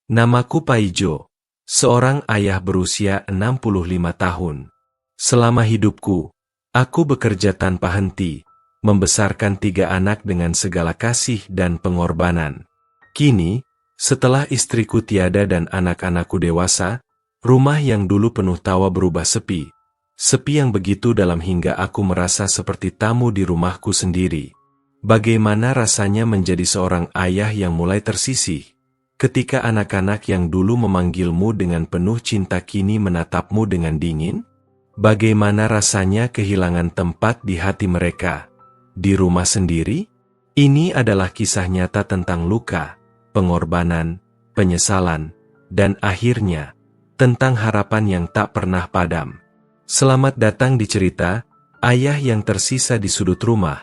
Namaku Paijo, seorang ayah berusia 65 tahun. Selama hidupku, aku bekerja tanpa henti, membesarkan 3 anak dengan segala kasih dan pengorbanan. Kini, setelah istriku tiada dan anak-anakku dewasa, rumah yang dulu penuh tawa berubah sepi. Sepi yang begitu dalam hingga aku merasa seperti tamu di rumahku sendiri. Bagaimana rasanya menjadi seorang ayah yang mulai tersisih? Ketika anak-anak yang dulu memanggilmu dengan penuh cinta kini menatapmu dengan dingin? Bagaimana rasanya kehilangan tempat di hati mereka? Di rumah sendiri? Ini adalah kisah nyata tentang luka, pengorbanan, penyesalan, dan akhirnya, tentang harapan yang tak pernah padam. Selamat datang di cerita, Ayah yang Tersisa di Sudut Rumah,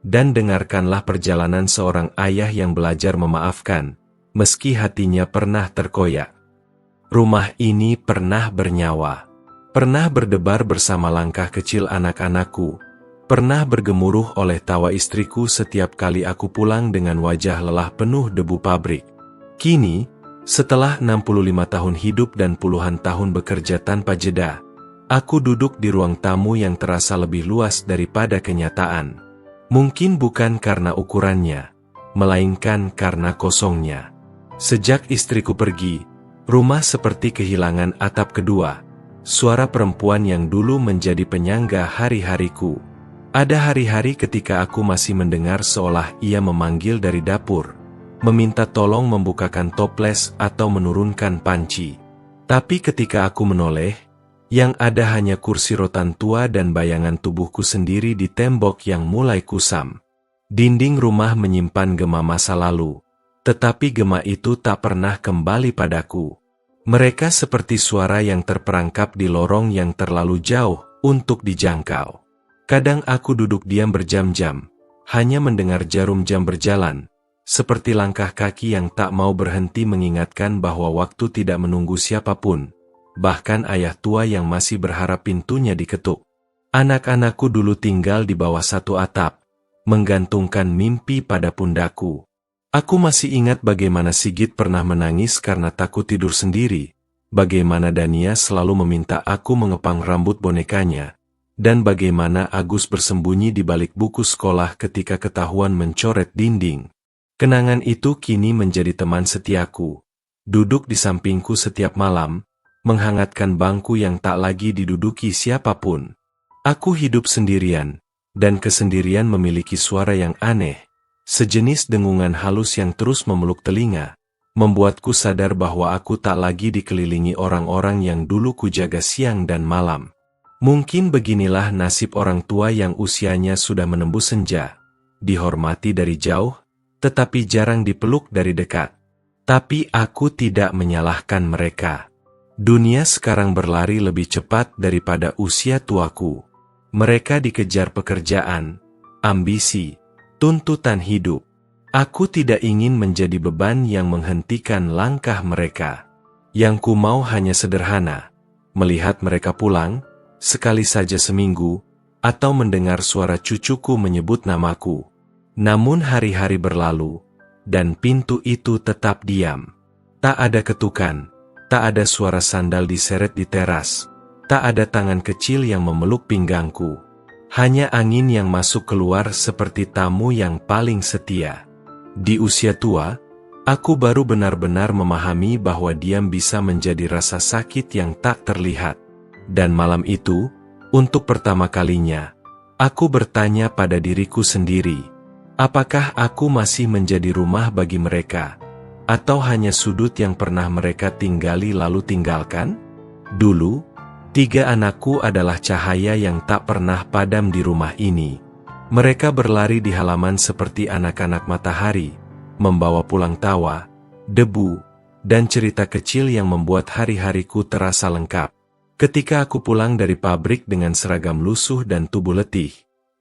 dan dengarkanlah perjalanan seorang ayah yang belajar memaafkan, meski hatinya pernah terkoyak. Rumah ini pernah bernyawa, pernah berdebar bersama langkah kecil anak-anakku, pernah bergemuruh oleh tawa istriku setiap kali aku pulang dengan wajah lelah penuh debu pabrik. Kini, setelah 65 tahun hidup dan puluhan tahun bekerja tanpa jeda, aku duduk di ruang tamu yang terasa lebih luas daripada kenyataan. Mungkin bukan karena ukurannya, melainkan karena kosongnya. Sejak istriku pergi, rumah seperti kehilangan atap kedua. Suara perempuan yang dulu menjadi penyangga hari-hariku. Ada hari-hari ketika aku masih mendengar seolah ia memanggil dari dapur, meminta tolong membukakan toples atau menurunkan panci. Tapi ketika aku menoleh, yang ada hanya kursi rotan tua dan bayangan tubuhku sendiri di tembok yang mulai kusam. Dinding rumah menyimpan gema masa lalu. Tetapi gema itu tak pernah kembali padaku. Mereka seperti suara yang terperangkap di lorong yang terlalu jauh untuk dijangkau. Kadang aku duduk diam berjam-jam, hanya mendengar jarum jam berjalan, seperti langkah kaki yang tak mau berhenti mengingatkan bahwa waktu tidak menunggu siapapun, bahkan ayah tua yang masih berharap pintunya diketuk. Anak-anakku dulu tinggal di bawah satu atap, menggantungkan mimpi pada pundakku. Aku masih ingat bagaimana Sigit pernah menangis karena takut tidur sendiri, bagaimana Dania selalu meminta aku mengepang rambut bonekanya, dan bagaimana Agus bersembunyi di balik buku sekolah ketika ketahuan mencoret dinding. Kenangan itu kini menjadi teman setiaku, duduk di sampingku setiap malam, menghangatkan bangku yang tak lagi diduduki siapapun. Aku hidup sendirian, dan kesendirian memiliki suara yang aneh. Sejenis dengungan halus yang terus memeluk telinga, membuatku sadar bahwa aku tak lagi dikelilingi orang-orang yang dulu kujaga siang dan malam. Mungkin beginilah nasib orang tua yang usianya sudah menembus senja, dihormati dari jauh, tetapi jarang dipeluk dari dekat. Tapi aku tidak menyalahkan mereka. Dunia sekarang berlari lebih cepat daripada usia tuaku. Mereka dikejar pekerjaan, ambisi, tuntutan hidup. Aku tidak ingin menjadi beban yang menghentikan langkah mereka. Yang ku mau hanya sederhana, melihat mereka pulang, sekali saja seminggu, atau mendengar suara cucuku menyebut namaku. Namun hari-hari berlalu, dan pintu itu tetap diam. Tak ada ketukan, tak ada suara sandal diseret di teras, tak ada tangan kecil yang memeluk pinggangku. Hanya angin yang masuk keluar seperti tamu yang paling setia. Di usia tua, aku baru benar-benar memahami bahwa diam bisa menjadi rasa sakit yang tak terlihat. Dan malam itu, untuk pertama kalinya, aku bertanya pada diriku sendiri, apakah aku masih menjadi rumah bagi mereka, atau hanya sudut yang pernah mereka tinggali lalu tinggalkan? Dulu, 3 anakku adalah cahaya yang tak pernah padam di rumah ini. Mereka berlari di halaman seperti anak-anak matahari, membawa pulang tawa, debu, dan cerita kecil yang membuat hari-hariku terasa lengkap. Ketika aku pulang dari pabrik dengan seragam lusuh dan tubuh letih,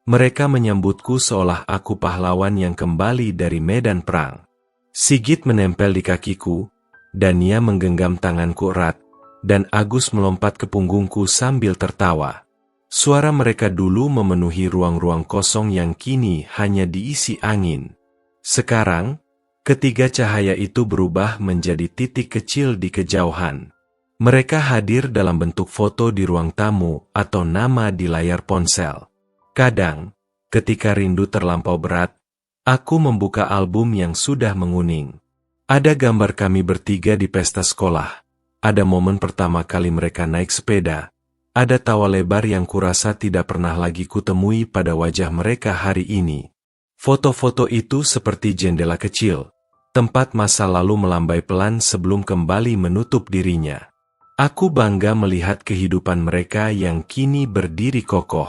mereka menyambutku seolah aku pahlawan yang kembali dari medan perang. Sigit menempel di kakiku, Dania menggenggam tanganku erat, dan Agus melompat ke punggungku sambil tertawa. Suara mereka dulu memenuhi ruang-ruang kosong yang kini hanya diisi angin. Sekarang, Ketiga cahaya itu berubah menjadi titik kecil di kejauhan. Mereka hadir dalam bentuk foto di ruang tamu atau nama di layar ponsel. Kadang, ketika rindu terlampau berat, aku membuka album yang sudah menguning. Ada gambar kami bertiga di pesta sekolah. Ada momen pertama kali mereka naik sepeda. Ada tawa lebar yang kurasa tidak pernah lagi kutemui pada wajah mereka hari ini. Foto-foto itu seperti jendela kecil, tempat masa lalu melambai pelan sebelum kembali menutup dirinya. Aku bangga melihat kehidupan mereka yang kini berdiri kokoh.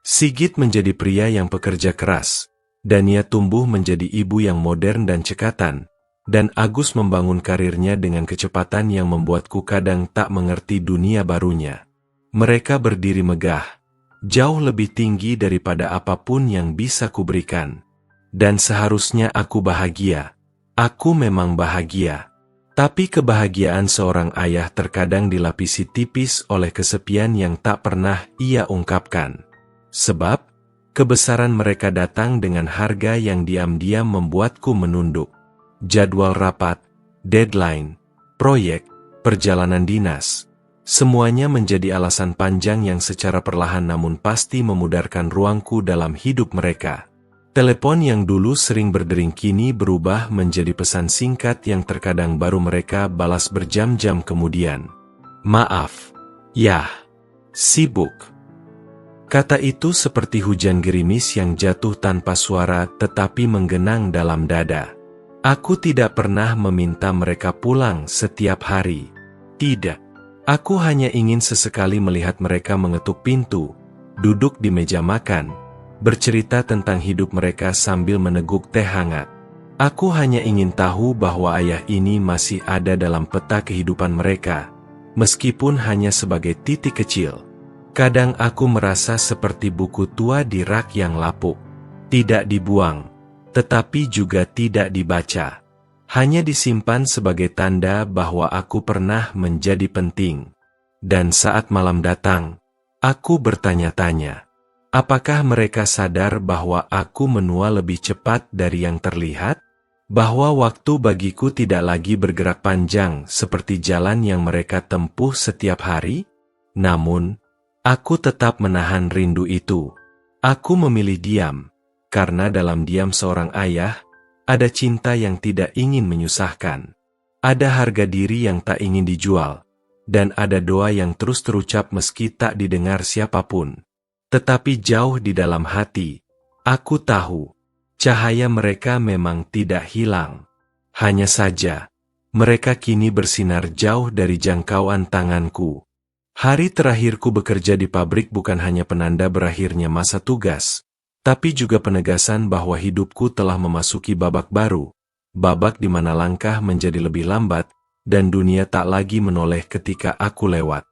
Sigit menjadi pria yang pekerja keras, Dania tumbuh menjadi ibu yang modern dan cekatan, dan Agus membangun karirnya dengan kecepatan yang membuatku kadang tak mengerti dunia barunya. Mereka berdiri megah, jauh lebih tinggi daripada apapun yang bisa kuberikan. Dan seharusnya aku bahagia. Aku memang bahagia. Tapi kebahagiaan seorang ayah terkadang dilapisi tipis oleh kesepian yang tak pernah ia ungkapkan. Sebab, kebesaran mereka datang dengan harga yang diam-diam membuatku menunduk. Jadwal rapat, deadline, proyek, perjalanan dinas, semuanya menjadi alasan panjang yang secara perlahan namun pasti memudarkan ruangku dalam hidup mereka. Telepon yang dulu sering berdering kini berubah menjadi pesan singkat yang terkadang baru mereka balas berjam-jam kemudian. Maaf. Yah. Sibuk. Kata itu seperti hujan gerimis yang jatuh tanpa suara tetapi menggenang dalam dada. Aku tidak pernah meminta mereka pulang setiap hari. Tidak. Aku hanya ingin sesekali melihat mereka mengetuk pintu, duduk di meja makan, bercerita tentang hidup mereka sambil meneguk teh hangat. Aku hanya ingin tahu bahwa ayah ini masih ada dalam peta kehidupan mereka, meskipun hanya sebagai titik kecil. Kadang aku merasa seperti buku tua di rak yang lapuk. Tidak dibuang, tetapi juga tidak dibaca. Hanya disimpan sebagai tanda bahwa aku pernah menjadi penting. Dan saat malam datang, aku bertanya-tanya. Apakah mereka sadar bahwa aku menua lebih cepat dari yang terlihat? Bahwa waktu bagiku tidak lagi bergerak panjang seperti jalan yang mereka tempuh setiap hari? Namun, aku tetap menahan rindu itu. Aku memilih diam, karena dalam diam seorang ayah, ada cinta yang tidak ingin menyusahkan. Ada harga diri yang tak ingin dijual, dan ada doa yang terus terucap meski tak didengar siapapun. Tetapi jauh di dalam hati, aku tahu, cahaya mereka memang tidak hilang. Hanya saja, mereka kini bersinar jauh dari jangkauan tanganku. Hari terakhirku bekerja di pabrik bukan hanya penanda berakhirnya masa tugas, tapi juga penegasan bahwa hidupku telah memasuki babak baru, babak di mana langkah menjadi lebih lambat, dan dunia tak lagi menoleh ketika aku lewat.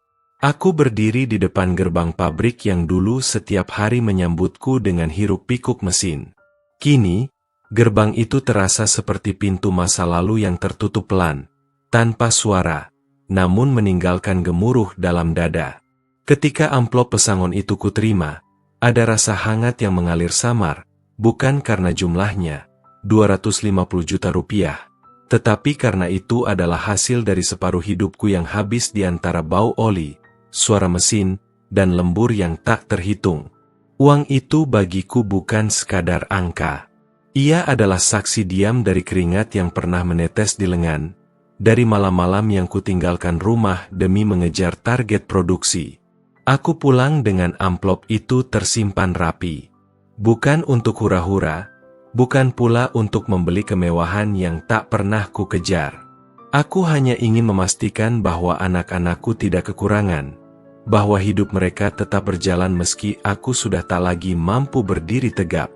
Aku berdiri di depan gerbang pabrik yang dulu setiap hari menyambutku dengan hiruk-pikuk mesin. Kini, gerbang itu terasa seperti pintu masa lalu yang tertutup pelan, tanpa suara, namun meninggalkan gemuruh dalam dada. Ketika amplop pesangon itu kuterima, ada rasa hangat yang mengalir samar, bukan karena jumlahnya, 250 juta rupiah, tetapi karena itu adalah hasil dari separuh hidupku yang habis di antara bau oli, suara mesin, dan lembur yang tak terhitung. Uang itu bagiku bukan sekadar angka. Ia adalah saksi diam dari keringat yang pernah menetes di lengan, dari malam-malam yang kutinggalkan rumah demi mengejar target produksi. Aku pulang dengan amplop itu tersimpan rapi. Bukan untuk hura-hura, bukan pula untuk membeli kemewahan yang tak pernah ku kejar. Aku hanya ingin memastikan bahwa anak-anakku tidak kekurangan, bahwa hidup mereka tetap berjalan meski aku sudah tak lagi mampu berdiri tegap.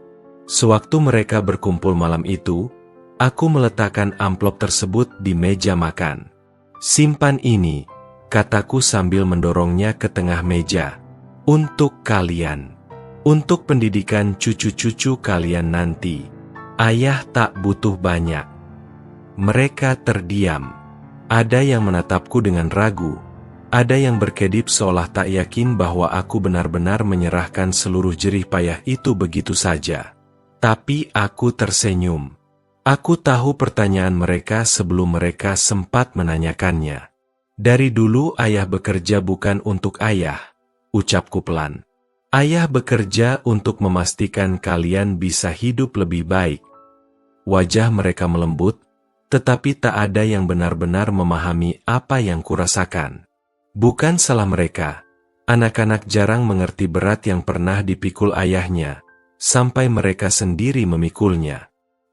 Sewaktu mereka berkumpul malam itu, aku meletakkan amplop tersebut di meja makan. Simpan ini, kataku sambil mendorongnya ke tengah meja. Untuk kalian. Untuk pendidikan cucu-cucu kalian nanti. Ayah tak butuh banyak. Mereka terdiam. Ada yang menatapku dengan ragu. Ada yang berkedip seolah tak yakin bahwa aku benar-benar menyerahkan seluruh jerih payah itu begitu saja. Tapi aku tersenyum. Aku tahu pertanyaan mereka sebelum mereka sempat menanyakannya. Dari dulu ayah bekerja bukan untuk ayah, ucapku pelan. Ayah bekerja untuk memastikan kalian bisa hidup lebih baik. Wajah mereka melembut, tetapi tak ada yang benar-benar memahami apa yang kurasakan. Bukan salah mereka. Anak-anak jarang mengerti berat yang pernah dipikul ayahnya, sampai mereka sendiri memikulnya.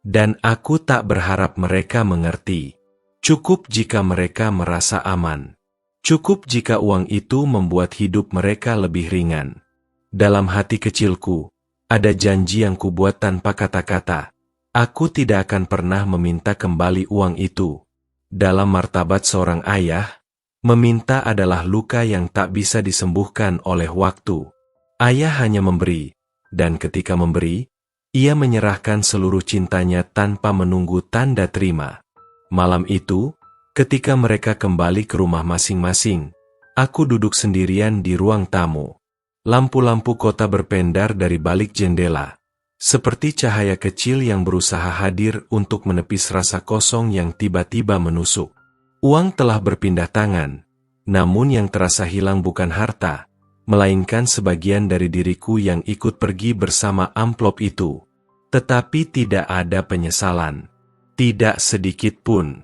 Dan aku tak berharap mereka mengerti. Cukup jika mereka merasa aman. Cukup jika uang itu membuat hidup mereka lebih ringan. Dalam hati kecilku, ada janji yang kubuat tanpa kata-kata. Aku tidak akan pernah meminta kembali uang itu. Dalam martabat seorang ayah, meminta adalah luka yang tak bisa disembuhkan oleh waktu. Ayah hanya memberi, dan ketika memberi, ia menyerahkan seluruh cintanya tanpa menunggu tanda terima. Malam itu, ketika mereka kembali ke rumah masing-masing, aku duduk sendirian di ruang tamu. Lampu-lampu kota berpendar dari balik jendela, seperti cahaya kecil yang berusaha hadir untuk menepis rasa kosong yang tiba-tiba menusuk. Uang telah berpindah tangan, namun yang terasa hilang bukan harta, melainkan sebagian dari diriku yang ikut pergi bersama amplop itu. Tetapi tidak ada penyesalan. Tidak sedikit pun.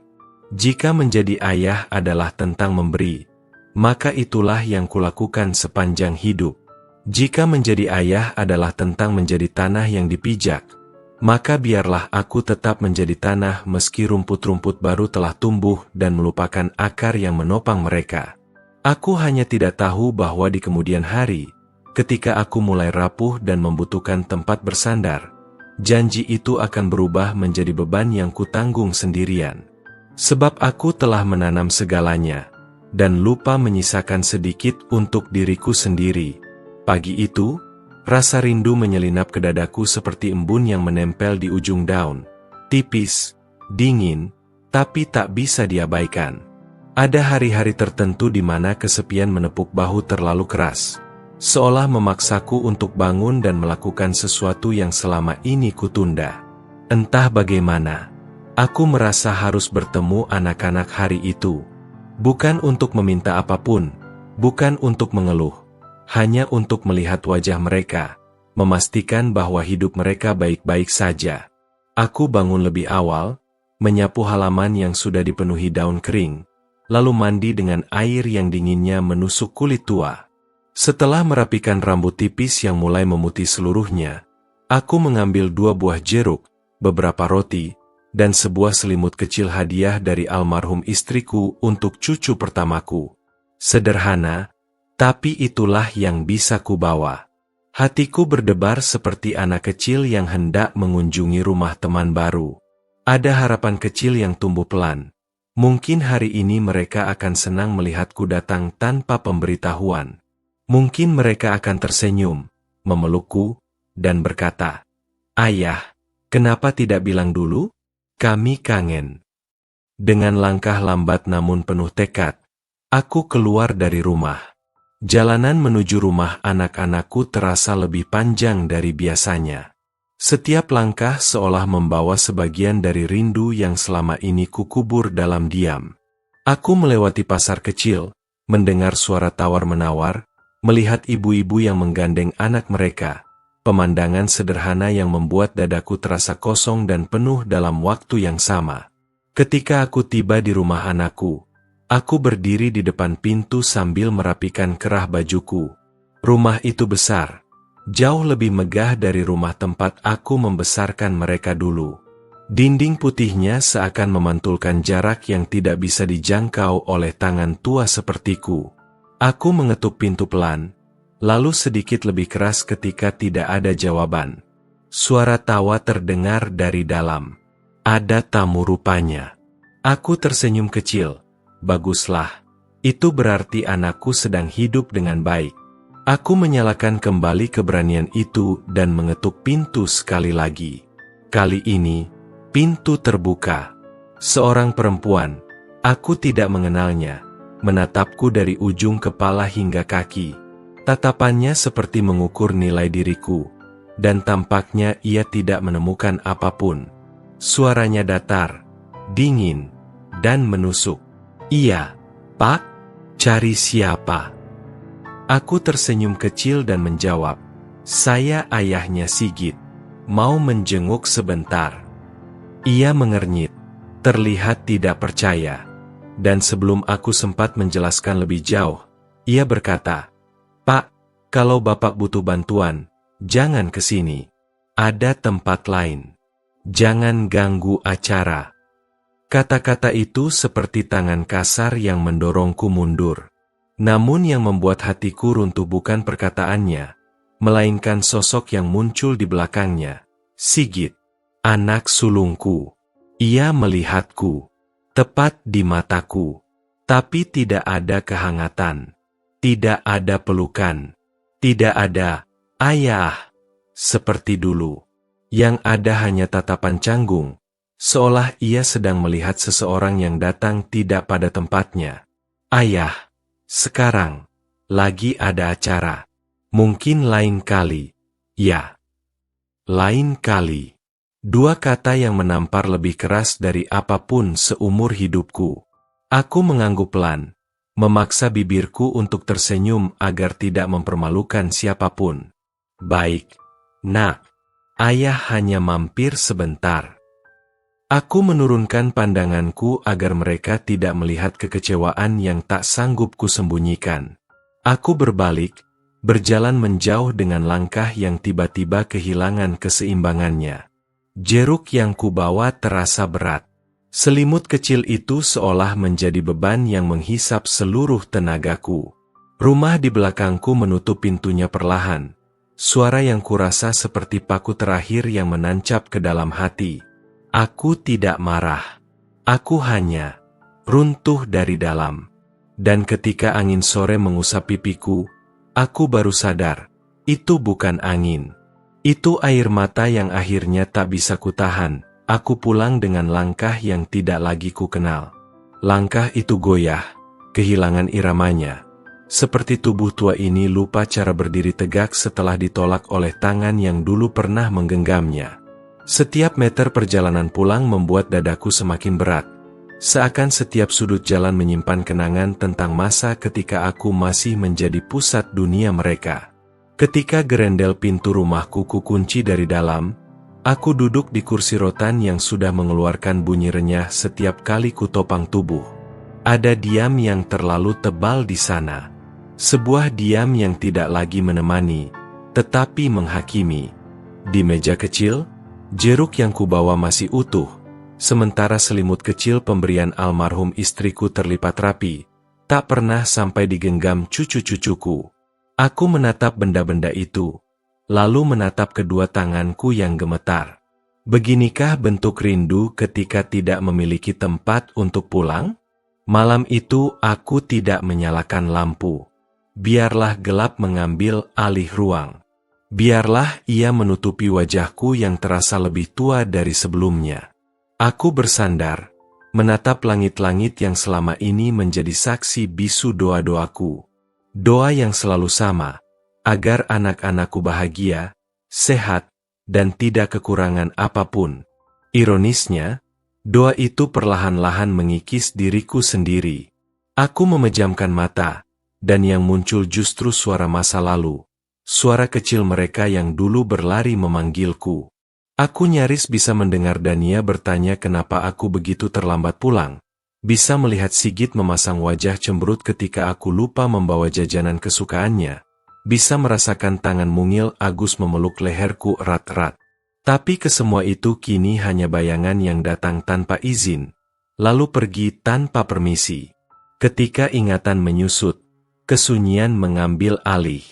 Jika menjadi ayah adalah tentang memberi, maka itulah yang kulakukan sepanjang hidup. Jika menjadi ayah adalah tentang menjadi tanah yang dipijak, maka biarlah aku tetap menjadi tanah meski rumput-rumput baru telah tumbuh dan melupakan akar yang menopang mereka. Aku hanya tidak tahu bahwa di kemudian hari, ketika aku mulai rapuh dan membutuhkan tempat bersandar, janji itu akan berubah menjadi beban yang kutanggung sendirian. Sebab aku telah menanam segalanya, dan lupa menyisakan sedikit untuk diriku sendiri. Pagi itu, rasa rindu menyelinap ke dadaku seperti embun yang menempel di ujung daun. Tipis, dingin, tapi tak bisa diabaikan. Ada hari-hari tertentu di mana kesepian menepuk bahu terlalu keras, seolah memaksaku untuk bangun dan melakukan sesuatu yang selama ini kutunda. Entah bagaimana, aku merasa harus bertemu anak-anak hari itu. Bukan untuk meminta apapun, bukan untuk mengeluh, hanya untuk melihat wajah mereka, memastikan bahwa hidup mereka baik-baik saja. Aku bangun lebih awal, menyapu halaman yang sudah dipenuhi daun kering, lalu mandi dengan air yang dinginnya menusuk kulit tua. Setelah merapikan rambut tipis yang mulai memutih seluruhnya, aku mengambil 2 buah jeruk, beberapa roti, dan sebuah selimut kecil hadiah dari almarhum istriku untuk cucu pertamaku. Sederhana, tapi itulah yang bisa kubawa. Hatiku berdebar seperti anak kecil yang hendak mengunjungi rumah teman baru. Ada harapan kecil yang tumbuh pelan. Mungkin hari ini mereka akan senang melihatku datang tanpa pemberitahuan. Mungkin mereka akan tersenyum, memelukku, dan berkata, "Ayah, kenapa tidak bilang dulu? Kami kangen." Dengan langkah lambat namun penuh tekad, aku keluar dari rumah. Jalanan menuju rumah anak-anakku terasa lebih panjang dari biasanya. Setiap langkah seolah membawa sebagian dari rindu yang selama ini kukubur dalam diam. Aku melewati pasar kecil, mendengar suara tawar-menawar, melihat ibu-ibu yang menggandeng anak mereka, pemandangan sederhana yang membuat dadaku terasa kosong dan penuh dalam waktu yang sama. Ketika aku tiba di rumah anakku, aku berdiri di depan pintu sambil merapikan kerah bajuku. Rumah itu besar, jauh lebih megah dari rumah tempat aku membesarkan mereka dulu. Dinding putihnya seakan memantulkan jarak yang tidak bisa dijangkau oleh tangan tua sepertiku. Aku mengetuk pintu pelan, lalu sedikit lebih keras ketika tidak ada jawaban. Suara tawa terdengar dari dalam. Ada tamu rupanya. Aku tersenyum kecil. Baguslah, itu berarti anakku sedang hidup dengan baik. Aku menyalakan kembali keberanian itu dan mengetuk pintu sekali lagi. Kali ini, pintu terbuka. Seorang perempuan, aku tidak mengenalnya, menatapku dari ujung kepala hingga kaki. Tatapannya seperti mengukur nilai diriku, dan tampaknya ia tidak menemukan apapun. Suaranya datar, dingin, dan menusuk. "Iya, Pak, cari siapa?" Aku tersenyum kecil dan menjawab, "Saya ayahnya Sigit, mau menjenguk sebentar." Ia mengernyit, terlihat tidak percaya. Dan sebelum aku sempat menjelaskan lebih jauh, ia berkata, "Pak, kalau Bapak butuh bantuan, jangan ke sini. Ada tempat lain. Jangan ganggu acara." Kata-kata itu seperti tangan kasar yang mendorongku mundur. Namun yang membuat hatiku runtuh bukan perkataannya, melainkan sosok yang muncul di belakangnya. Sigit, anak sulungku. Ia melihatku, tepat di mataku. Tapi tidak ada kehangatan. Tidak ada pelukan. Tidak ada, "Ayah," seperti dulu. Yang ada hanya tatapan canggung, seolah ia sedang melihat seseorang yang datang tidak pada tempatnya. "Ayah, sekarang lagi ada acara. Mungkin lain kali." "Ya, lain kali." Dua kata yang menampar lebih keras dari apapun seumur hidupku. Aku mengangguk pelan, memaksa bibirku untuk tersenyum agar tidak mempermalukan siapapun. "Baik, Nak. Ayah hanya mampir sebentar." Aku menurunkan pandanganku agar mereka tidak melihat kekecewaan yang tak sanggup kusembunyikan. Aku berbalik, berjalan menjauh dengan langkah yang tiba-tiba kehilangan keseimbangannya. Jeruk yang kubawa terasa berat. Selimut kecil itu seolah menjadi beban yang menghisap seluruh tenagaku. Rumah di belakangku menutup pintunya perlahan. Suara yang kurasa seperti paku terakhir yang menancap ke dalam hati. Aku tidak marah. Aku hanya runtuh dari dalam. Dan ketika angin sore mengusap pipiku, aku baru sadar, itu bukan angin. Itu air mata yang akhirnya tak bisa kutahan. Aku pulang dengan langkah yang tidak lagi kukenal. Langkah itu goyah, kehilangan iramanya. Seperti tubuh tua ini lupa cara berdiri tegak setelah ditolak oleh tangan yang dulu pernah menggenggamnya. Setiap meter perjalanan pulang membuat dadaku semakin berat. Seakan setiap sudut jalan menyimpan kenangan tentang masa ketika aku masih menjadi pusat dunia mereka. Ketika gerendel pintu rumahku kukunci dari dalam, aku duduk di kursi rotan yang sudah mengeluarkan bunyi renyah setiap kali kutopang tubuh. Ada diam yang terlalu tebal di sana. Sebuah diam yang tidak lagi menemani, tetapi menghakimi. Di meja kecil, jeruk yang kubawa masih utuh, sementara selimut kecil pemberian almarhum istriku terlipat rapi, tak pernah sampai digenggam cucu-cucuku. Aku menatap benda-benda itu, lalu menatap kedua tanganku yang gemetar. Beginikah bentuk rindu ketika tidak memiliki tempat untuk pulang? Malam itu aku tidak menyalakan lampu. Biarlah gelap mengambil alih ruang. Biarlah ia menutupi wajahku yang terasa lebih tua dari sebelumnya. Aku bersandar, menatap langit-langit yang selama ini menjadi saksi bisu doa-doaku. Doa yang selalu sama, agar anak-anakku bahagia, sehat, dan tidak kekurangan apapun. Ironisnya, doa itu perlahan-lahan mengikis diriku sendiri. Aku memejamkan mata, dan yang muncul justru suara masa lalu. Suara kecil mereka yang dulu berlari memanggilku. Aku nyaris bisa mendengar Dania bertanya kenapa aku begitu terlambat pulang. Bisa melihat Sigit memasang wajah cemberut ketika aku lupa membawa jajanan kesukaannya. Bisa merasakan tangan mungil Agus memeluk leherku erat-erat. Tapi kesemua itu kini hanya bayangan yang datang tanpa izin, lalu pergi tanpa permisi. Ketika ingatan menyusut, kesunyian mengambil alih.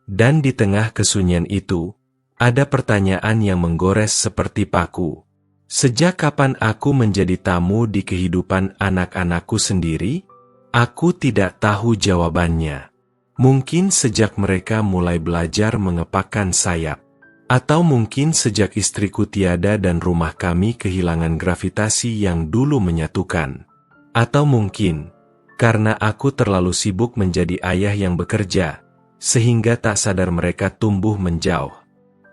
Dan di tengah kesunyian itu, ada pertanyaan yang menggores seperti paku. Sejak kapan aku menjadi tamu di kehidupan anak-anakku sendiri? Aku tidak tahu jawabannya. Mungkin sejak mereka mulai belajar mengepakkan sayap. Atau mungkin sejak istriku tiada dan rumah kami kehilangan gravitasi yang dulu menyatukan. Atau mungkin, karena aku terlalu sibuk menjadi ayah yang bekerja, sehingga tak sadar mereka tumbuh menjauh.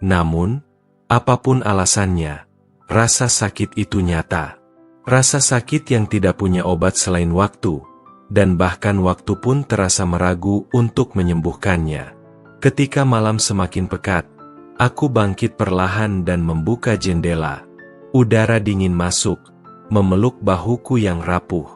Namun, apapun alasannya, Rasa sakit itu nyata. Rasa sakit yang tidak punya obat selain waktu, dan bahkan waktu pun terasa meragu untuk menyembuhkannya. Ketika malam semakin pekat, aku bangkit perlahan dan membuka jendela. Udara dingin masuk, memeluk bahuku yang rapuh.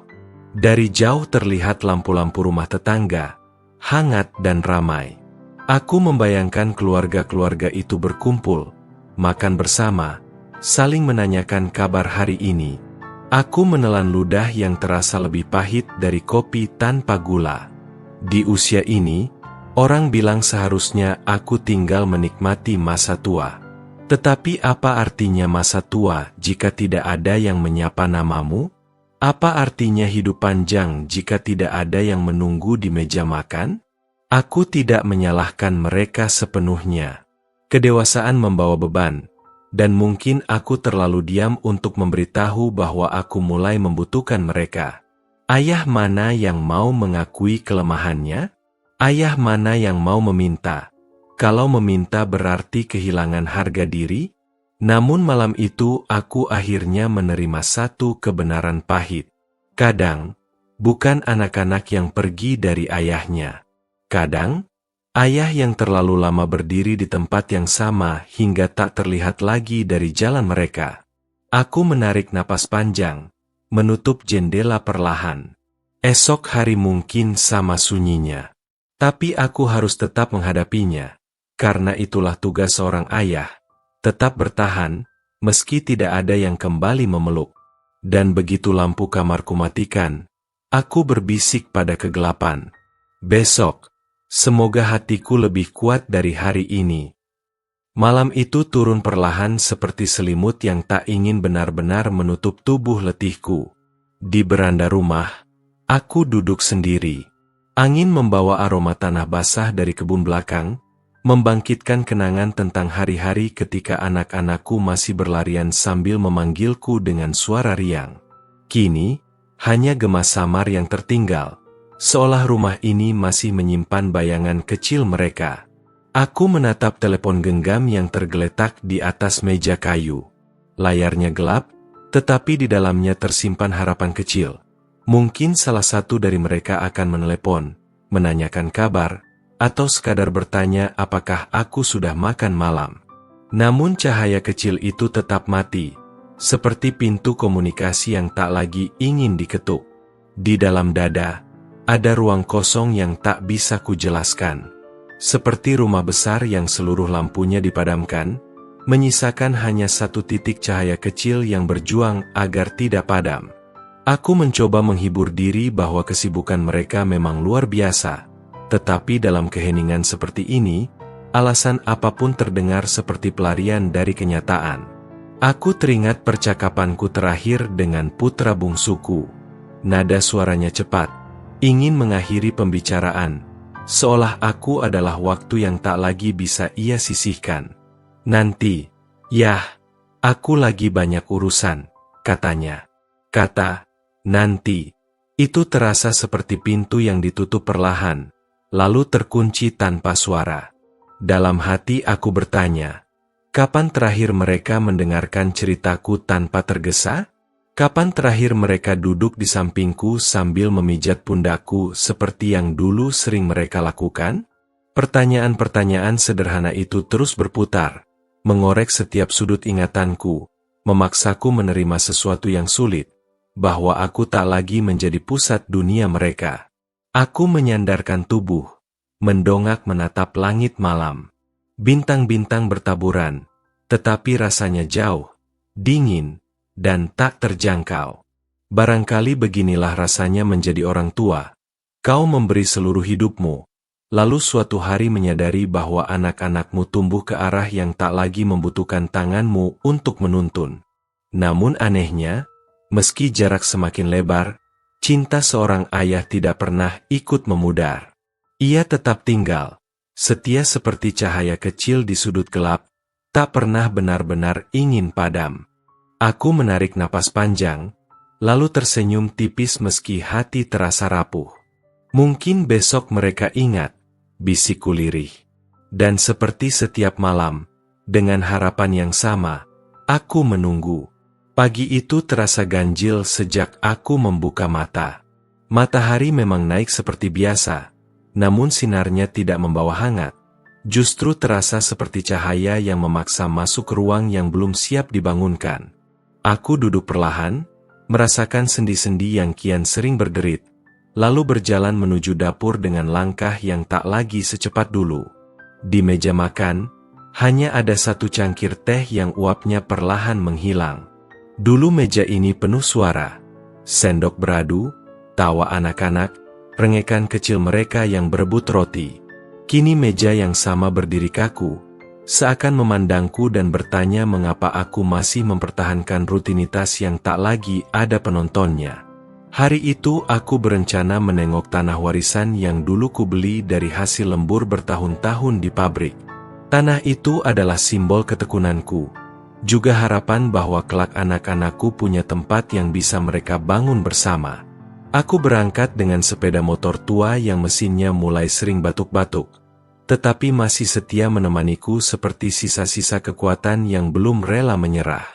Dari jauh terlihat lampu-lampu rumah tetangga, hangat dan ramai. Aku membayangkan keluarga-keluarga itu berkumpul, makan bersama, saling menanyakan kabar hari ini. Aku menelan ludah yang terasa lebih pahit dari kopi tanpa gula. Di usia ini, orang bilang seharusnya aku tinggal menikmati masa tua. Tetapi apa artinya masa tua jika tidak ada yang menyapa namamu? Apa artinya hidup panjang jika tidak ada yang menunggu di meja makan? Aku tidak menyalahkan mereka sepenuhnya. Kedewasaan membawa beban. Dan mungkin aku terlalu diam untuk memberitahu bahwa aku mulai membutuhkan mereka. Ayah mana yang mau mengakui kelemahannya? Ayah mana yang mau meminta? Kalau meminta berarti kehilangan harga diri? Namun malam itu aku akhirnya menerima satu kebenaran pahit. Kadang, bukan anak-anak yang pergi dari ayahnya. Kadang, ayah yang terlalu lama berdiri di tempat yang sama hingga tak terlihat lagi dari jalan mereka. Aku menarik napas panjang, menutup jendela perlahan. Esok hari mungkin sama sunyinya. Tapi aku harus tetap menghadapinya, karena itulah tugas seorang ayah. Tetap bertahan, meski tidak ada yang kembali memeluk. Dan begitu lampu kamarku matikan, aku berbisik pada kegelapan. Besok, semoga hatiku lebih kuat dari hari ini. Malam itu turun perlahan seperti selimut yang tak ingin benar-benar menutup tubuh letihku. Di beranda rumah, aku duduk sendiri. Angin membawa aroma tanah basah dari kebun belakang, membangkitkan kenangan tentang hari-hari ketika anak-anakku masih berlarian sambil memanggilku dengan suara riang. Kini, hanya gema samar yang tertinggal. Seolah rumah ini masih menyimpan bayangan kecil mereka. Aku menatap telepon genggam yang tergeletak di atas meja kayu. Layarnya gelap, tetapi di dalamnya tersimpan harapan kecil. Mungkin salah satu dari mereka akan menelepon, menanyakan kabar, atau sekadar bertanya apakah aku sudah makan malam. Namun cahaya kecil itu tetap mati, seperti pintu komunikasi yang tak lagi ingin diketuk. Di dalam dada, ada ruang kosong yang tak bisa kujelaskan. Seperti rumah besar yang seluruh lampunya dipadamkan, menyisakan hanya satu titik cahaya kecil yang berjuang agar tidak padam. Aku mencoba menghibur diri bahwa kesibukan mereka memang luar biasa, tetapi dalam keheningan seperti ini, alasan apapun terdengar seperti pelarian dari kenyataan. Aku teringat percakapanku terakhir dengan putra bungsuku. Nada suaranya cepat, ingin mengakhiri pembicaraan, seolah aku adalah waktu yang tak lagi bisa ia sisihkan. Nanti, yah, aku lagi banyak urusan, katanya. Kata, nanti, itu terasa seperti pintu yang ditutup perlahan, lalu terkunci tanpa suara. Dalam hati aku bertanya, kapan terakhir mereka mendengarkan ceritaku tanpa tergesa? Kapan terakhir mereka duduk di sampingku sambil memijat pundakku seperti yang dulu sering mereka lakukan? Pertanyaan-pertanyaan sederhana itu terus berputar, mengorek setiap sudut ingatanku, memaksaku menerima sesuatu yang sulit, bahwa aku tak lagi menjadi pusat dunia mereka. Aku menyandarkan tubuh, mendongak menatap langit malam. Bintang-bintang bertaburan, tetapi rasanya jauh, dingin, dan tak terjangkau. Barangkali beginilah rasanya menjadi orang tua. Kau memberi seluruh hidupmu, lalu suatu hari menyadari bahwa anak-anakmu tumbuh ke arah yang tak lagi membutuhkan tanganmu untuk menuntun. Namun anehnya, meski jarak semakin lebar, cinta seorang ayah tidak pernah ikut memudar. Ia tetap tinggal, setia seperti cahaya kecil di sudut gelap, tak pernah benar-benar ingin padam. Aku menarik napas panjang, lalu tersenyum tipis meski hati terasa rapuh. Mungkin besok mereka ingat, bisikku lirih. Dan seperti setiap malam, dengan harapan yang sama, Aku menunggu. Pagi itu terasa ganjil sejak aku membuka mata. Matahari memang naik seperti biasa, namun sinarnya tidak membawa hangat. Justru terasa seperti cahaya yang memaksa masuk ke ruang yang belum siap dibangunkan. Aku duduk perlahan, merasakan sendi-sendi yang kian sering berderit, lalu berjalan menuju dapur dengan langkah yang tak lagi secepat dulu. Di meja makan, hanya ada satu cangkir teh yang uapnya perlahan menghilang. Dulu meja ini penuh suara, sendok beradu, tawa anak-anak, rengekan kecil mereka yang berebut roti. Kini meja yang sama berdiri kaku, seakan memandangku dan bertanya mengapa aku masih mempertahankan rutinitas yang tak lagi ada penontonnya. Hari itu aku berencana menengok tanah warisan yang dulu kubeli dari hasil lembur bertahun-tahun di pabrik. Tanah itu adalah simbol ketekunanku, juga harapan bahwa kelak anak-anakku punya tempat yang bisa mereka bangun bersama. Aku berangkat dengan sepeda motor tua yang mesinnya mulai sering batuk-batuk, tetapi masih setia menemaniku seperti sisa-sisa kekuatan yang belum rela menyerah.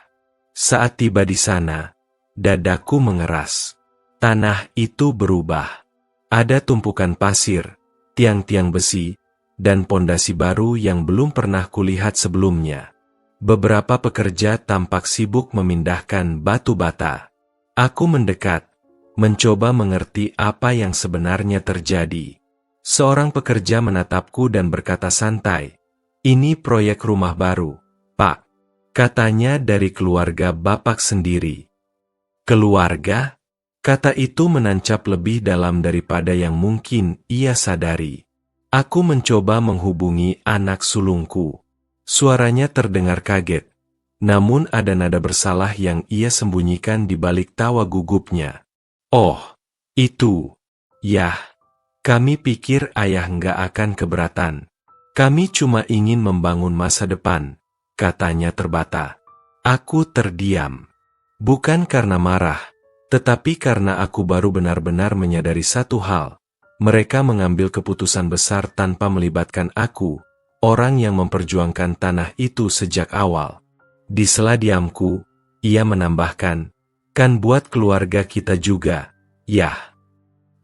Saat tiba di sana, dadaku mengeras. Tanah itu berubah. Ada tumpukan pasir, tiang-tiang besi, dan pondasi baru yang belum pernah kulihat sebelumnya. Beberapa pekerja tampak sibuk memindahkan batu bata. Aku mendekat, mencoba mengerti apa yang sebenarnya terjadi. Seorang pekerja menatapku dan berkata santai, "Ini proyek rumah baru, Pak." Katanya dari keluarga Bapak sendiri. Keluarga? Kata itu menancap lebih dalam daripada yang mungkin ia sadari. Aku mencoba menghubungi anak sulungku. Suaranya terdengar kaget, namun ada nada bersalah yang ia sembunyikan di balik tawa gugupnya. "Oh, itu. Yah, kami pikir ayah nggak akan keberatan. Kami cuma ingin membangun masa depan," katanya terbata. Aku terdiam. Bukan karena marah, tetapi karena aku baru benar-benar menyadari satu hal. Mereka mengambil keputusan besar tanpa melibatkan aku, orang yang memperjuangkan tanah itu sejak awal. Di sela diamku, ia menambahkan, "Kan buat keluarga kita juga." Yah,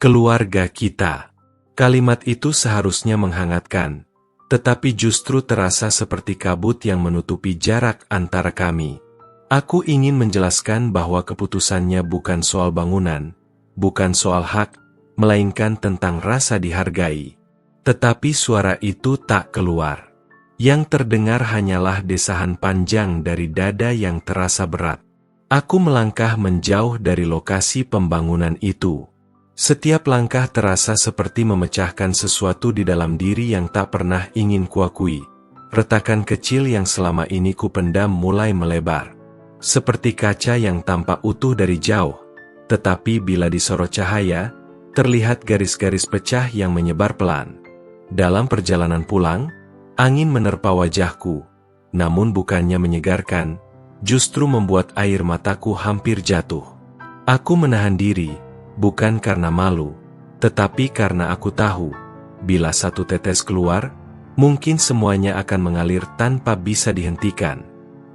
keluarga kita. Kalimat itu seharusnya menghangatkan, tetapi justru terasa seperti kabut yang menutupi jarak antara kami. Aku ingin menjelaskan bahwa keputusannya bukan soal bangunan, bukan soal hak, melainkan tentang rasa dihargai. Tetapi suara itu tak keluar. Yang terdengar hanyalah desahan panjang dari dada yang terasa berat. Aku melangkah menjauh dari lokasi pembangunan itu. Setiap langkah terasa seperti memecahkan sesuatu di dalam diri yang tak pernah ingin kuakui. Retakan kecil yang selama ini kupendam mulai melebar. Seperti kaca yang tampak utuh dari jauh, tetapi bila disorot cahaya, terlihat garis-garis pecah yang menyebar pelan. Dalam perjalanan pulang, angin menerpa wajahku, namun bukannya menyegarkan, justru membuat air mataku hampir jatuh. Aku menahan diri, bukan karena malu, tetapi karena aku tahu, bila satu tetes keluar, mungkin semuanya akan mengalir tanpa bisa dihentikan.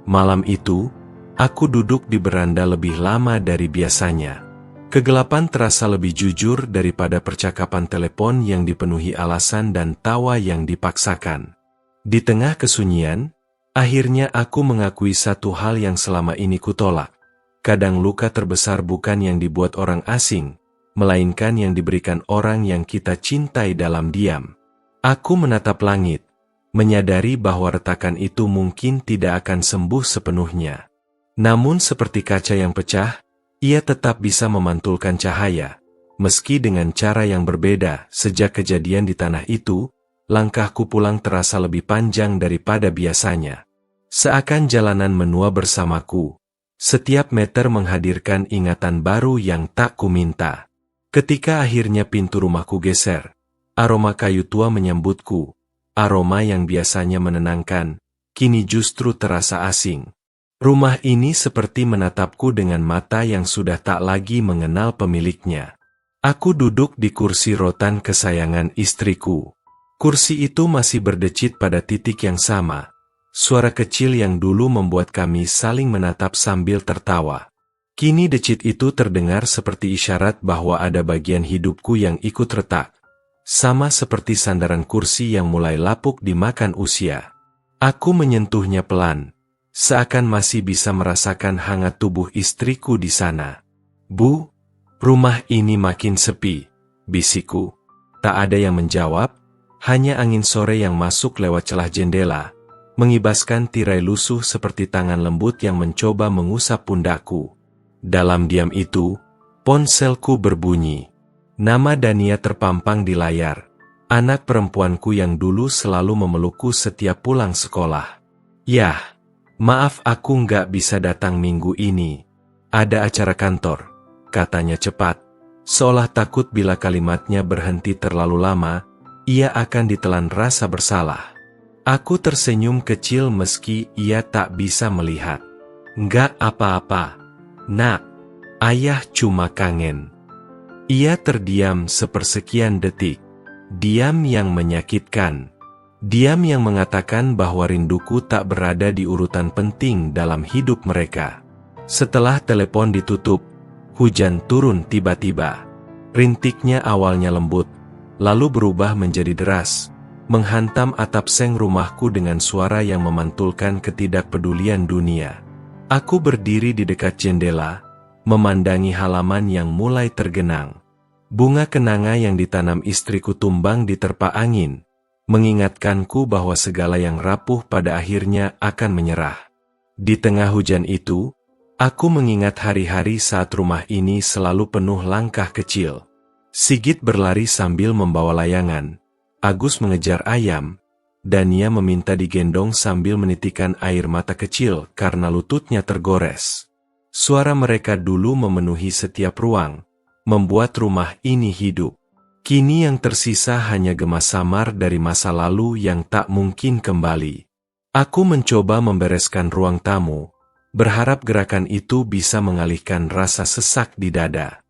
Malam itu, aku duduk di beranda lebih lama dari biasanya. Kegelapan terasa lebih jujur daripada percakapan telepon yang dipenuhi alasan dan tawa yang dipaksakan. Di tengah kesunyian, akhirnya aku mengakui satu hal yang selama ini kutolak. Kadang luka terbesar bukan yang dibuat orang asing, melainkan yang diberikan orang yang kita cintai dalam diam. Aku menatap langit, menyadari bahwa retakan itu mungkin tidak akan sembuh sepenuhnya. Namun seperti kaca yang pecah, ia tetap bisa memantulkan cahaya. Meski dengan cara yang berbeda, sejak kejadian di tanah itu, langkahku pulang terasa lebih panjang daripada biasanya. Seakan jalanan menua bersamaku. Setiap meter menghadirkan ingatan baru yang tak kuminta. Ketika akhirnya pintu rumahku geser, aroma kayu tua menyambutku. Aroma yang biasanya menenangkan, kini justru terasa asing. Rumah ini seperti menatapku dengan mata yang sudah tak lagi mengenal pemiliknya. Aku duduk di kursi rotan kesayangan istriku. Kursi itu masih berdecit pada titik yang sama, Suara kecil yang dulu membuat kami saling menatap sambil tertawa. Kini decit itu terdengar seperti isyarat bahwa ada bagian hidupku yang ikut retak. Sama seperti sandaran kursi yang mulai lapuk dimakan usia. Aku menyentuhnya pelan, seakan masih bisa merasakan hangat tubuh istriku di sana. "Bu, rumah ini makin sepi," bisikku. Tak ada yang menjawab, hanya angin sore yang masuk lewat celah jendela, mengibaskan tirai lusuh seperti tangan lembut yang mencoba mengusap pundakku. Dalam diam itu, ponselku berbunyi. Nama Dania terpampang di layar, anak perempuanku yang dulu selalu memelukku setiap pulang sekolah. "Yah, maaf aku nggak bisa datang minggu ini. Ada acara kantor," katanya cepat, seolah takut bila kalimatnya berhenti terlalu lama, ia akan ditelan rasa bersalah. Aku tersenyum kecil meski ia tak bisa melihat. "Nggak apa-apa, Nak. Ayah cuma kangen." Ia terdiam sepersekian detik. Diam yang menyakitkan. Diam yang mengatakan bahwa rinduku tak berada di urutan penting dalam hidup mereka. Setelah telepon ditutup, hujan turun tiba-tiba. Rintiknya awalnya lembut, lalu berubah menjadi deras, menghantam atap seng rumahku dengan suara yang memantulkan ketidakpedulian dunia. Aku berdiri di dekat jendela, memandangi halaman yang mulai tergenang. Bunga kenanga yang ditanam istriku tumbang diterpa angin, mengingatkanku bahwa segala yang rapuh pada akhirnya akan menyerah. Di tengah hujan itu, aku mengingat hari-hari saat rumah ini selalu penuh langkah kecil. Sigit berlari sambil membawa layangan, Agus mengejar ayam, Dania meminta digendong sambil menitikan air mata kecil karena lututnya tergores. Suara mereka dulu memenuhi setiap ruang, membuat rumah ini hidup. Kini yang tersisa hanya gema samar dari masa lalu yang tak mungkin kembali. Aku mencoba membereskan ruang tamu, berharap gerakan itu bisa mengalihkan rasa sesak di dada.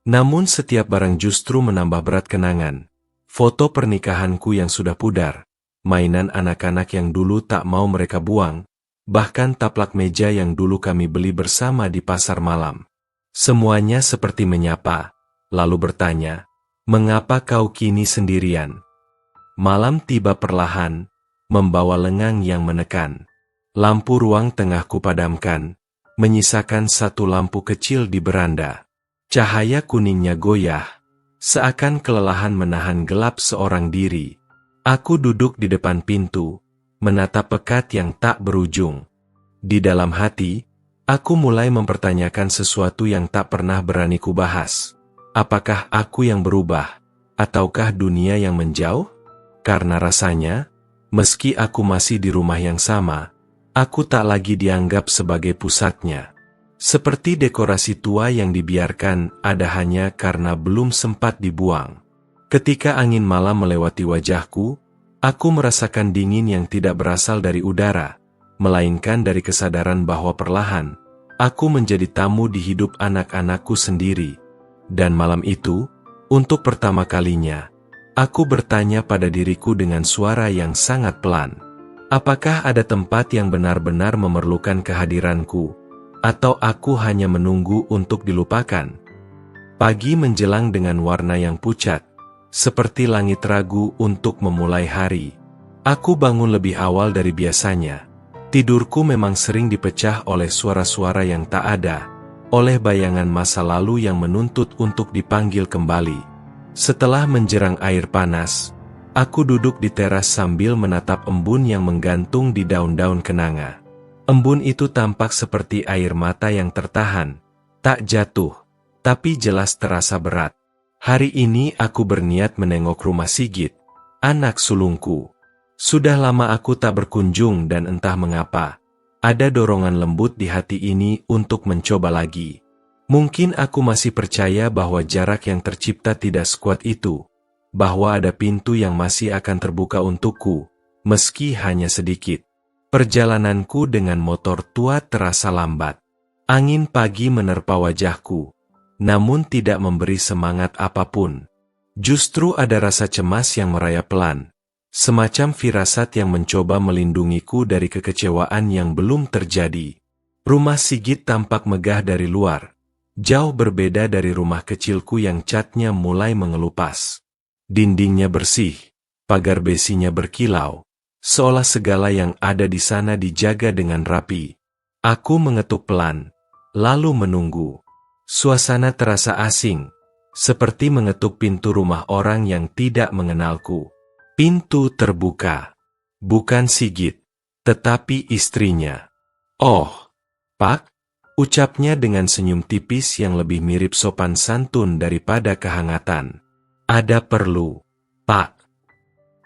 Namun setiap barang justru menambah berat kenangan. Foto pernikahanku yang sudah pudar, mainan anak-anak yang dulu tak mau mereka buang, bahkan taplak meja yang dulu kami beli bersama di pasar malam. Semuanya seperti menyapa, lalu bertanya, "Mengapa kau kini sendirian?" Malam tiba perlahan, membawa lengang yang menekan. Lampu ruang tengahku padamkan, menyisakan satu lampu kecil di beranda. Cahaya kuningnya goyah, seakan kelelahan menahan gelap seorang diri. Aku duduk di depan pintu, menatap pekat yang tak berujung. Di dalam hati, aku mulai mempertanyakan sesuatu yang tak pernah berani kubahas. Apakah aku yang berubah, ataukah dunia yang menjauh? Karena rasanya, meski aku masih di rumah yang sama, aku tak lagi dianggap sebagai pusatnya. Seperti dekorasi tua yang dibiarkan ada hanya karena belum sempat dibuang. Ketika angin malam melewati wajahku, aku merasakan dingin yang tidak berasal dari udara, melainkan dari kesadaran bahwa perlahan, aku menjadi tamu di hidup anak-anakku sendiri. Dan malam itu, untuk pertama kalinya, aku bertanya pada diriku dengan suara yang sangat pelan. Apakah ada tempat yang benar-benar memerlukan kehadiranku, atau aku hanya menunggu untuk dilupakan? Pagi menjelang dengan warna yang pucat, seperti langit ragu untuk memulai hari. Aku bangun lebih awal dari biasanya. Tidurku memang sering dipecah oleh suara-suara yang tak ada, oleh bayangan masa lalu yang menuntut untuk dipanggil kembali. Setelah menjerang air panas, aku duduk di teras sambil menatap embun yang menggantung di daun-daun kenanga. Embun itu tampak seperti air mata yang tertahan, tak jatuh, tapi jelas terasa berat. Hari ini aku berniat menengok rumah Sigit, anak sulungku. Sudah lama aku tak berkunjung dan entah mengapa, ada dorongan lembut di hati ini untuk mencoba lagi. Mungkin aku masih percaya bahwa jarak yang tercipta tidak sekuat itu, bahwa ada pintu yang masih akan terbuka untukku, meski hanya sedikit. Perjalananku dengan motor tua terasa lambat. Angin pagi menerpa wajahku, namun tidak memberi semangat apapun. Justru ada rasa cemas yang merayap pelan, Semacam firasat yang mencoba melindungiku dari kekecewaan yang belum terjadi. Rumah Sigit tampak megah dari luar, jauh berbeda dari rumah kecilku yang catnya mulai mengelupas. Dindingnya bersih, pagar besinya berkilau, seolah segala yang ada di sana dijaga dengan rapi. Aku mengetuk pelan, lalu menunggu. Suasana terasa asing, seperti mengetuk pintu rumah orang yang tidak mengenalku. Pintu terbuka. Bukan Sigit, tetapi istrinya. "Oh, Pak," ucapnya dengan senyum tipis yang lebih mirip sopan santun daripada kehangatan. "Ada perlu, Pak.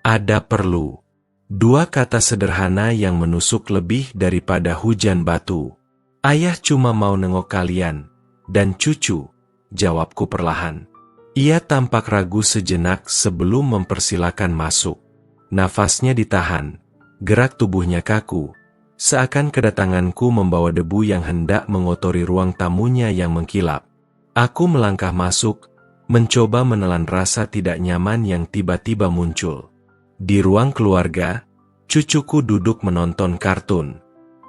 Ada perlu." Dua kata sederhana yang menusuk lebih daripada hujan batu. "Ayah cuma mau nengok kalian, dan cucu," jawabku perlahan. Ia tampak ragu sejenak sebelum mempersilakan masuk. Nafasnya ditahan, gerak tubuhnya kaku, seakan kedatanganku membawa debu yang hendak mengotori ruang tamunya yang mengkilap. Aku melangkah masuk, mencoba menelan rasa tidak nyaman yang tiba-tiba muncul. Di ruang keluarga, cucuku duduk menonton kartun.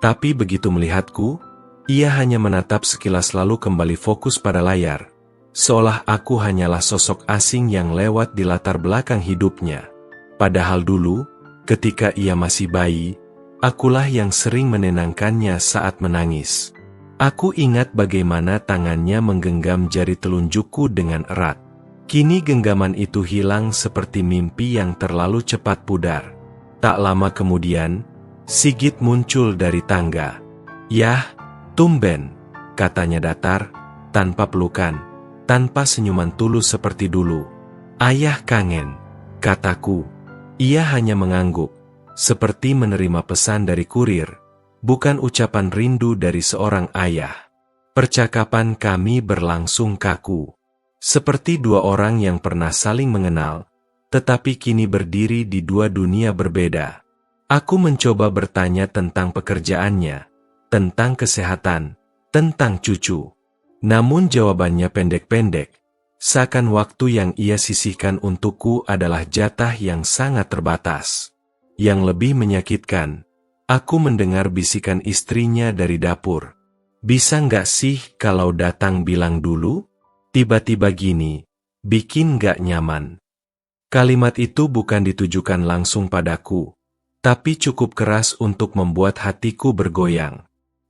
Tapi begitu melihatku, ia hanya menatap sekilas lalu kembali fokus pada layar. Seolah aku hanyalah sosok asing yang lewat di latar belakang hidupnya. Padahal dulu, ketika ia masih bayi, akulah yang sering menenangkannya saat menangis. Aku ingat bagaimana tangannya menggenggam jari telunjukku dengan erat. Kini genggaman itu hilang seperti mimpi yang terlalu cepat pudar. Tak lama kemudian, Sigit muncul dari tangga. "Yah, tumben," katanya datar, tanpa pelukan, tanpa senyuman tulus seperti dulu. "Ayah kangen," kataku. Ia hanya mengangguk, seperti menerima pesan dari kurir, bukan ucapan rindu dari seorang ayah. Percakapan kami berlangsung kaku, seperti dua orang yang pernah saling mengenal, tetapi kini berdiri di dua dunia berbeda. Aku mencoba bertanya tentang pekerjaannya, tentang kesehatan, tentang cucu. Namun jawabannya pendek-pendek, seakan waktu yang ia sisihkan untukku adalah jatah yang sangat terbatas. Yang lebih menyakitkan, aku mendengar bisikan istrinya dari dapur. "Bisa nggak sih kalau datang bilang dulu? Tiba-tiba gini, bikin nggak nyaman." Kalimat itu bukan ditujukan langsung padaku, tapi cukup keras untuk membuat hatiku bergoyang.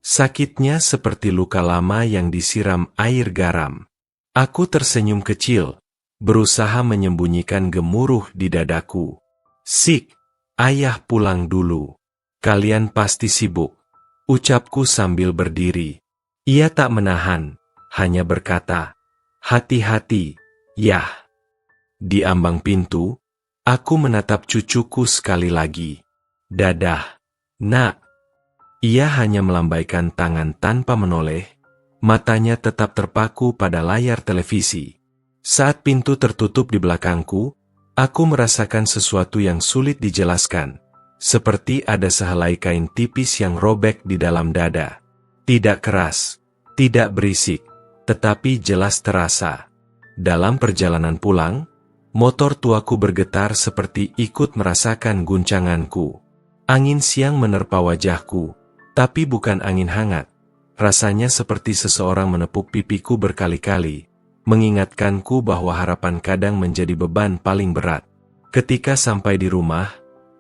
Sakitnya seperti luka lama yang disiram air garam. Aku tersenyum kecil, berusaha menyembunyikan gemuruh di dadaku. "Sik, ayah pulang dulu. Kalian pasti sibuk," ucapku sambil berdiri. Ia tak menahan, hanya berkata, "Hati-hati, yah." Di ambang pintu, aku menatap cucuku sekali lagi. "Dadah, Nak." Ia hanya melambaikan tangan tanpa menoleh, matanya tetap terpaku pada layar televisi. Saat pintu tertutup di belakangku, aku merasakan sesuatu yang sulit dijelaskan, seperti ada sehelai kain tipis yang robek di dalam dada. Tidak keras, tidak berisik, tetapi jelas terasa. Dalam perjalanan pulang, motor tuaku bergetar seperti ikut merasakan guncanganku. Angin siang menerpa wajahku, tapi bukan angin hangat. Rasanya seperti seseorang menepuk pipiku berkali-kali, mengingatkanku bahwa harapan kadang menjadi beban paling berat. Ketika sampai di rumah,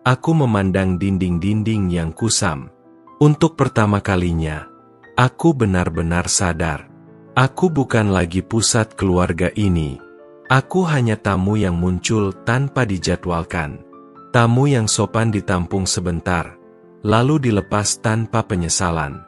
aku memandang dinding-dinding yang kusam. Untuk pertama kalinya, aku benar-benar sadar. Aku bukan lagi pusat keluarga ini. Aku hanya tamu yang muncul tanpa dijadwalkan. Tamu yang sopan ditampung sebentar, lalu dilepas tanpa penyesalan.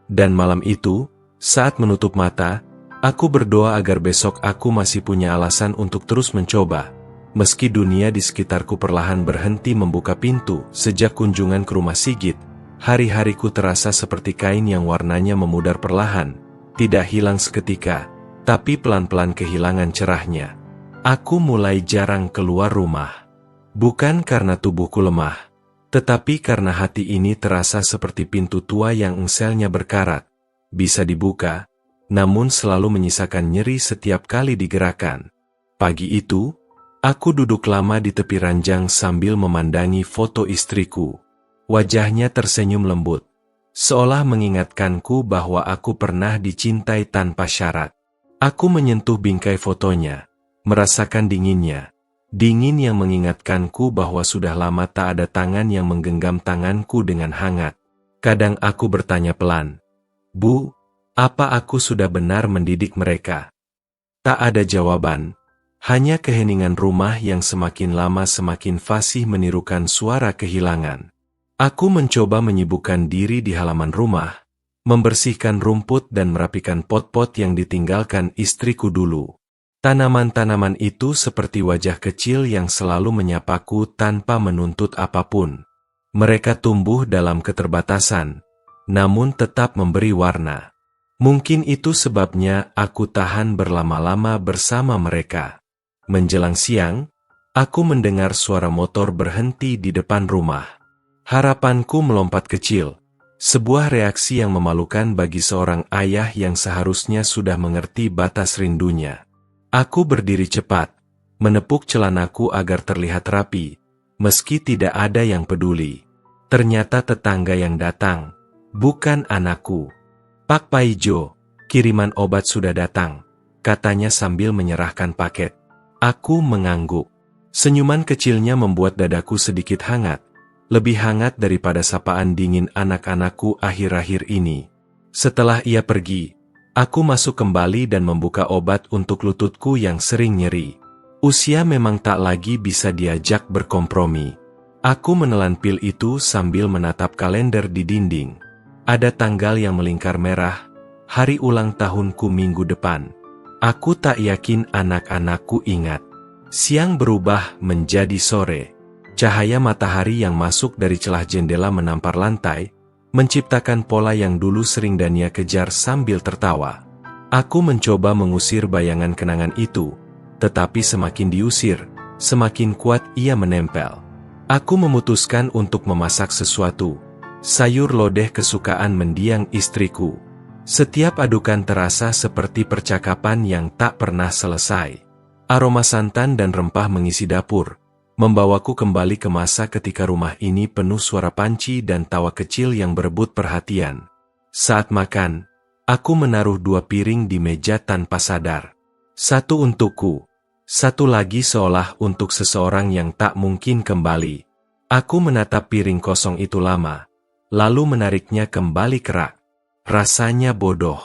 Dan malam itu, saat menutup mata, aku berdoa agar besok aku masih punya alasan untuk terus mencoba. Meski dunia di sekitarku perlahan berhenti membuka pintu sejak kunjungan ke rumah Sigit, hari-hariku terasa seperti kain yang warnanya memudar perlahan, tidak hilang seketika, tapi pelan-pelan kehilangan cerahnya. Aku mulai jarang keluar rumah. Bukan karena tubuhku lemah, tetapi karena hati ini terasa seperti pintu tua yang engselnya berkarat, bisa dibuka, namun selalu menyisakan nyeri setiap kali digerakkan. Pagi itu, Aku duduk lama di tepi ranjang sambil memandangi foto istriku. Wajahnya tersenyum lembut, seolah mengingatkanku bahwa aku pernah dicintai tanpa syarat. Aku menyentuh bingkai fotonya, merasakan dinginnya. Dingin yang mengingatkanku bahwa sudah lama tak ada tangan yang menggenggam tanganku dengan hangat. Kadang aku bertanya pelan, "Bu, apa aku sudah benar mendidik mereka?" Tak ada jawaban, hanya keheningan rumah yang semakin lama semakin fasih menirukan suara kehilangan. Aku mencoba menyibukkan diri di halaman rumah, membersihkan rumput dan merapikan pot-pot yang ditinggalkan istriku dulu. Tanaman-tanaman itu seperti wajah kecil yang selalu menyapaku tanpa menuntut apapun. Mereka tumbuh dalam keterbatasan, namun tetap memberi warna. Mungkin itu sebabnya aku tahan berlama-lama bersama mereka. Menjelang siang, aku mendengar suara motor berhenti di depan rumah. Harapanku melompat kecil, sebuah reaksi yang memalukan bagi seorang ayah yang seharusnya sudah mengerti batas rindunya. Aku berdiri cepat, menepuk celanaku agar terlihat rapi, meski tidak ada yang peduli. Ternyata tetangga yang datang, bukan anakku. "Pak Paijo, kiriman obat sudah datang," katanya sambil menyerahkan paket. Aku mengangguk. Senyuman kecilnya membuat dadaku sedikit hangat, lebih hangat daripada sapaan dingin anak-anakku akhir-akhir ini. Setelah ia pergi, aku masuk kembali dan membuka obat untuk lututku yang sering nyeri. Usia memang tak lagi bisa diajak berkompromi. Aku menelan pil itu sambil menatap kalender di dinding. Ada tanggal yang melingkar merah, hari ulang tahunku minggu depan. Aku tak yakin anak-anakku ingat. Siang berubah menjadi sore. Cahaya matahari yang masuk dari celah jendela menampar lantai, menciptakan pola yang dulu sering Dania kejar sambil tertawa. Aku mencoba mengusir bayangan kenangan itu, tetapi semakin diusir, semakin kuat ia menempel. Aku memutuskan untuk memasak sesuatu, sayur lodeh kesukaan mendiang istriku. Setiap adukan terasa seperti percakapan yang tak pernah selesai. Aroma santan dan rempah mengisi dapur, membawaku kembali ke masa ketika rumah ini penuh suara panci dan tawa kecil yang berebut perhatian. Saat makan, aku menaruh 2 piring di meja tanpa sadar. Satu untukku, satu lagi seolah untuk seseorang yang tak mungkin kembali. Aku menatap piring kosong itu lama, lalu menariknya kembali ke rak. Rasanya bodoh.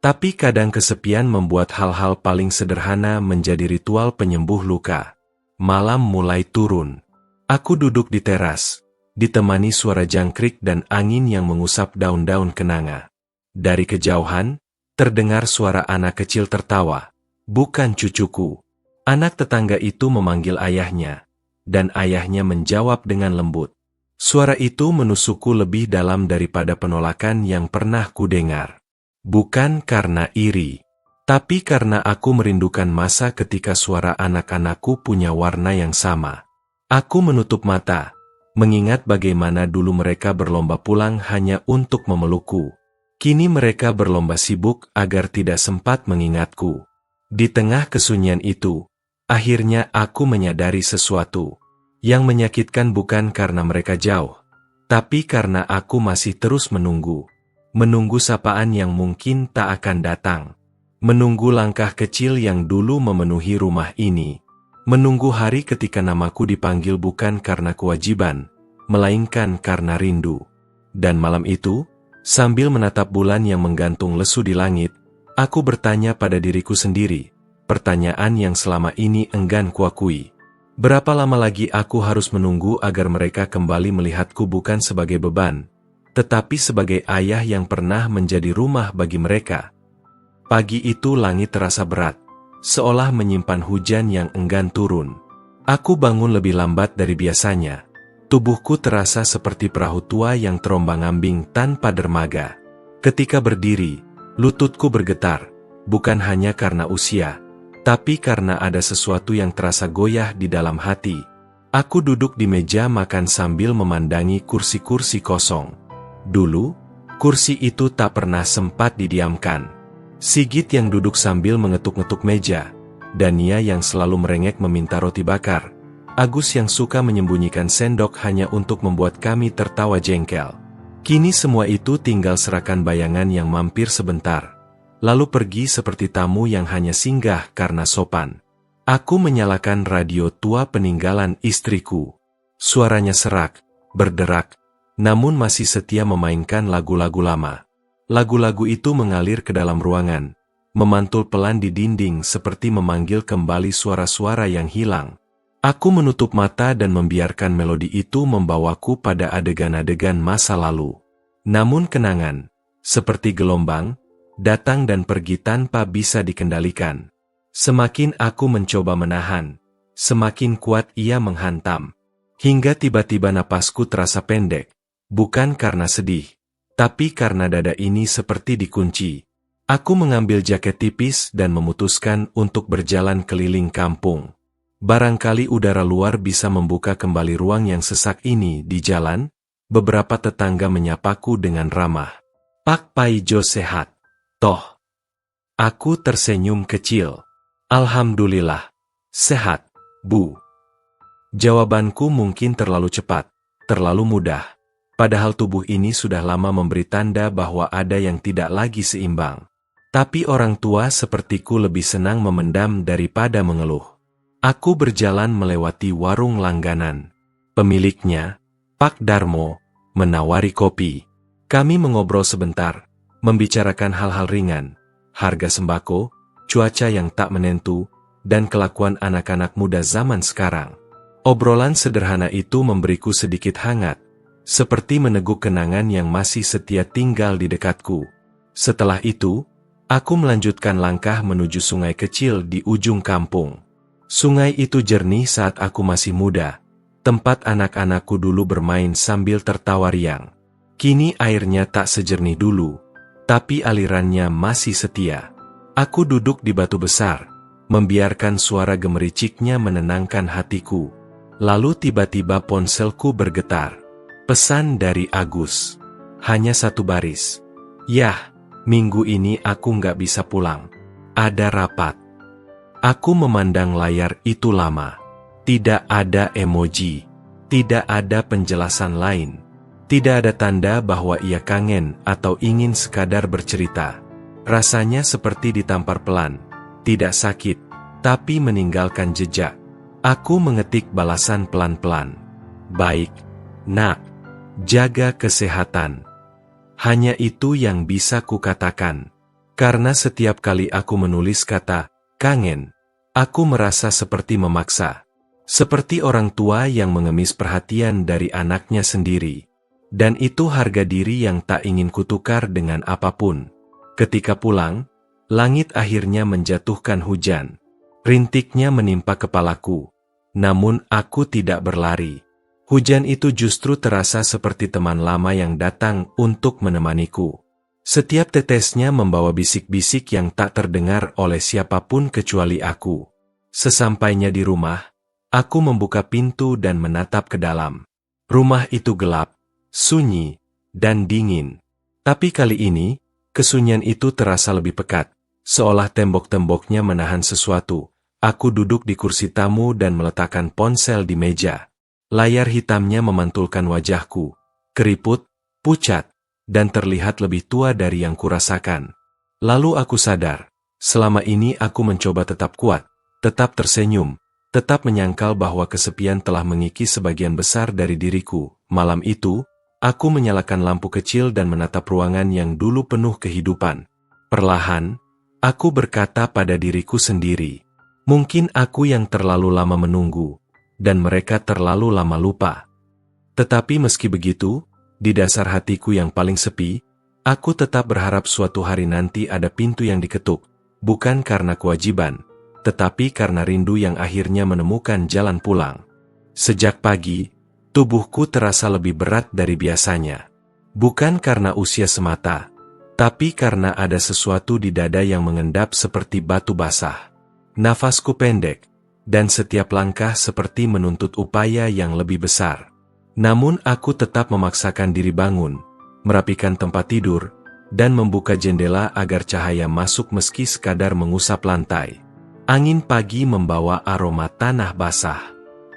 Tapi kadang kesepian membuat hal-hal paling sederhana menjadi ritual penyembuh luka. Malam mulai turun. Aku duduk di teras, ditemani suara jangkrik dan angin yang mengusap daun-daun kenanga. Dari kejauhan, terdengar suara anak kecil tertawa. Bukan cucuku. Anak tetangga itu memanggil ayahnya, dan ayahnya menjawab dengan lembut. Suara itu menusukku lebih dalam daripada penolakan yang pernah kudengar. Bukan karena iri, tapi karena aku merindukan masa ketika suara anak-anakku punya warna yang sama. Aku menutup mata, mengingat bagaimana dulu mereka berlomba pulang hanya untuk memelukku. Kini mereka berlomba sibuk agar tidak sempat mengingatku. Di tengah kesunyian itu, akhirnya aku menyadari sesuatu. Yang menyakitkan bukan karena mereka jauh, tapi karena aku masih terus menunggu. Menunggu sapaan yang mungkin tak akan datang. Menunggu langkah kecil yang dulu memenuhi rumah ini. Menunggu hari ketika namaku dipanggil bukan karena kewajiban, melainkan karena rindu. Dan malam itu, sambil menatap bulan yang menggantung lesu di langit, aku bertanya pada diriku sendiri, pertanyaan yang selama ini enggan kuakui. Berapa lama lagi aku harus menunggu agar mereka kembali melihatku bukan sebagai beban, tetapi sebagai ayah yang pernah menjadi rumah bagi mereka. Pagi itu langit terasa berat, seolah menyimpan hujan yang enggan turun. Aku bangun lebih lambat dari biasanya. Tubuhku terasa seperti perahu tua yang terombang-ambing tanpa dermaga. Ketika berdiri, lututku bergetar, bukan hanya karena usia, tapi karena ada sesuatu yang terasa goyah di dalam hati. Aku duduk di meja makan sambil memandangi kursi-kursi kosong. Dulu, kursi itu tak pernah sempat didiamkan. Sigit yang duduk sambil mengetuk-ngetuk meja, Dania yang selalu merengek meminta roti bakar, Agus yang suka menyembunyikan sendok hanya untuk membuat kami tertawa jengkel. Kini semua itu tinggal serakan bayangan yang mampir sebentar, lalu pergi seperti tamu yang hanya singgah karena sopan. Aku menyalakan radio tua peninggalan istriku. Suaranya serak, berderak, namun masih setia memainkan lagu-lagu lama. Lagu-lagu itu mengalir ke dalam ruangan, memantul pelan di dinding seperti memanggil kembali suara-suara yang hilang. Aku menutup mata dan membiarkan melodi itu membawaku pada adegan-adegan masa lalu. Namun kenangan, seperti gelombang, datang dan pergi tanpa bisa dikendalikan. Semakin aku mencoba menahan, semakin kuat ia menghantam. Hingga tiba-tiba napasku terasa pendek, bukan karena sedih, tapi karena dada ini seperti dikunci. Aku mengambil jaket tipis dan memutuskan untuk berjalan keliling kampung. Barangkali udara luar bisa membuka kembali ruang yang sesak ini. Di jalan, beberapa tetangga menyapaku dengan ramah. "Pak Paijo sehat, toh?" Aku tersenyum kecil. "Alhamdulillah, sehat, Bu." Jawabanku mungkin terlalu cepat, terlalu mudah. Padahal tubuh ini sudah lama memberi tanda bahwa ada yang tidak lagi seimbang. Tapi orang tua sepertiku lebih senang memendam daripada mengeluh. Aku berjalan melewati warung langganan. Pemiliknya, Pak Darmo, menawari kopi. Kami mengobrol sebentar, membicarakan hal-hal ringan, harga sembako, cuaca yang tak menentu, dan kelakuan anak-anak muda zaman sekarang. Obrolan sederhana itu memberiku sedikit hangat, seperti meneguk kenangan yang masih setia tinggal di dekatku. Setelah itu, aku melanjutkan langkah menuju sungai kecil di ujung kampung. Sungai itu jernih saat aku masih muda, tempat anak-anakku dulu bermain sambil tertawa riang. Kini airnya tak sejernih dulu, tapi alirannya masih setia. Aku duduk di batu besar, membiarkan suara gemericiknya menenangkan hatiku. Lalu tiba-tiba ponselku bergetar. Pesan dari Agus. Hanya satu baris. "Yah, minggu ini aku nggak bisa pulang. Ada rapat." Aku memandang layar itu lama. Tidak ada emoji. Tidak ada penjelasan lain. Tidak ada tanda bahwa ia kangen atau ingin sekadar bercerita. Rasanya seperti ditampar pelan. Tidak sakit, tapi meninggalkan jejak. Aku mengetik balasan pelan-pelan. "Baik, Nak. Jaga kesehatan." Hanya itu yang bisa kukatakan. Karena setiap kali aku menulis kata kangen, aku merasa seperti memaksa. Seperti orang tua yang mengemis perhatian dari anaknya sendiri. Dan itu harga diri yang tak ingin kutukar dengan apapun. Ketika pulang, langit akhirnya menjatuhkan hujan. Rintiknya menimpa kepalaku. Namun aku tidak berlari. Hujan itu justru terasa seperti teman lama yang datang untuk menemaniku. Setiap tetesnya membawa bisik-bisik yang tak terdengar oleh siapapun kecuali aku. Sesampainya di rumah, aku membuka pintu dan menatap ke dalam. Rumah itu gelap, sunyi, dan dingin. Tapi kali ini, kesunyian itu terasa lebih pekat, seolah tembok-temboknya menahan sesuatu. Aku duduk di kursi tamu dan meletakkan ponsel di meja. Layar hitamnya memantulkan wajahku, keriput, pucat, dan terlihat lebih tua dari yang kurasakan. Lalu aku sadar, selama ini aku mencoba tetap kuat, tetap tersenyum, tetap menyangkal bahwa kesepian telah mengikis sebagian besar dari diriku. Malam itu, aku menyalakan lampu kecil dan menatap ruangan yang dulu penuh kehidupan. Perlahan, aku berkata pada diriku sendiri, mungkin aku yang terlalu lama menunggu, dan mereka terlalu lama lupa. Tetapi meski begitu, di dasar hatiku yang paling sepi, aku tetap berharap suatu hari nanti ada pintu yang diketuk, bukan karena kewajiban, tetapi karena rindu yang akhirnya menemukan jalan pulang. Sejak pagi, tubuhku terasa lebih berat dari biasanya. Bukan karena usia semata, tapi karena ada sesuatu di dada yang mengendap seperti batu basah. Nafasku pendek, dan setiap langkah seperti menuntut upaya yang lebih besar. Namun aku tetap memaksakan diri bangun, merapikan tempat tidur, dan membuka jendela agar cahaya masuk meski sekadar mengusap lantai. Angin pagi membawa aroma tanah basah.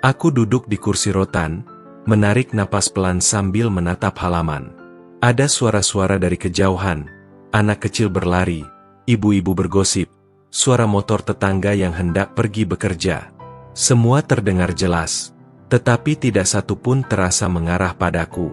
Aku duduk di kursi rotan, menarik napas pelan sambil menatap halaman. Ada suara-suara dari kejauhan, anak kecil berlari, ibu-ibu bergosip, suara motor tetangga yang hendak pergi bekerja. Semua terdengar jelas, tetapi tidak satu pun terasa mengarah padaku.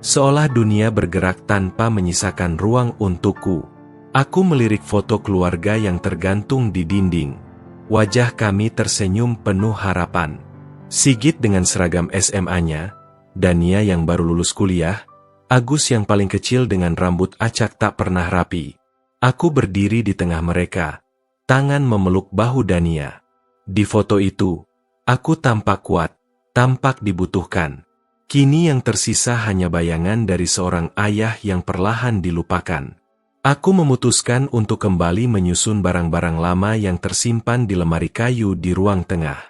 Seolah dunia bergerak tanpa menyisakan ruang untukku. Aku melirik foto keluarga yang tergantung di dinding. Wajah kami tersenyum penuh harapan. Sigit dengan seragam SMA-nya, Dania yang baru lulus kuliah, Agus yang paling kecil dengan rambut acak tak pernah rapi. Aku berdiri di tengah mereka, tangan memeluk bahu Dania. Di foto itu, aku tampak kuat, tampak dibutuhkan. Kini yang tersisa hanya bayangan dari seorang ayah yang perlahan dilupakan. Aku memutuskan untuk kembali menyusun barang-barang lama yang tersimpan di lemari kayu di ruang tengah.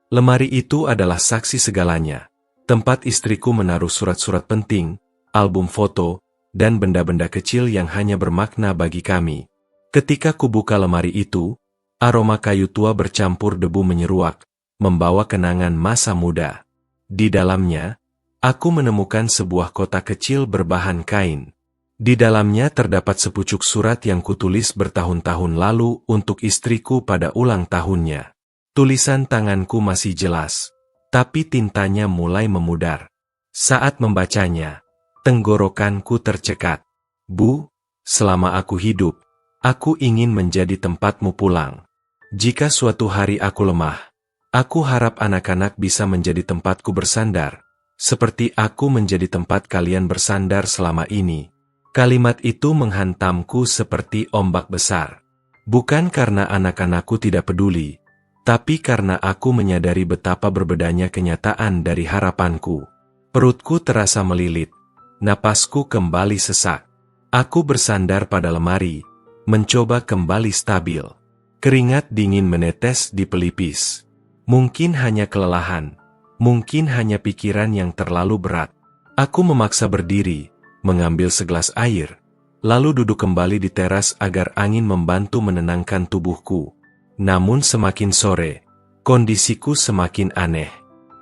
Lemari itu adalah saksi segalanya. Tempat istriku menaruh surat-surat penting, album foto, dan benda-benda kecil yang hanya bermakna bagi kami. Ketika kubuka lemari itu, aroma kayu tua bercampur debu menyeruak, membawa kenangan masa muda. Di dalamnya, aku menemukan sebuah kotak kecil berbahan kain. Di dalamnya terdapat sepucuk surat yang kutulis bertahun-tahun lalu untuk istriku pada ulang tahunnya. Tulisan tanganku masih jelas, tapi tintanya mulai memudar. Saat membacanya, tenggorokanku tercekat. Bu, selama aku hidup, aku ingin menjadi tempatmu pulang. Jika suatu hari aku lemah, aku harap anak-anak bisa menjadi tempatku bersandar, seperti aku menjadi tempat kalian bersandar selama ini. Kalimat itu menghantamku seperti ombak besar. Bukan karena anak-anakku tidak peduli, tapi karena aku menyadari betapa berbedanya kenyataan dari harapanku. Perutku terasa melilit, napasku kembali sesak. Aku bersandar pada lemari, mencoba kembali stabil. Keringat dingin menetes di pelipis. Mungkin hanya kelelahan, mungkin hanya pikiran yang terlalu berat. Aku memaksa berdiri, mengambil segelas air, lalu duduk kembali di teras agar angin membantu menenangkan tubuhku. Namun semakin sore, kondisiku semakin aneh.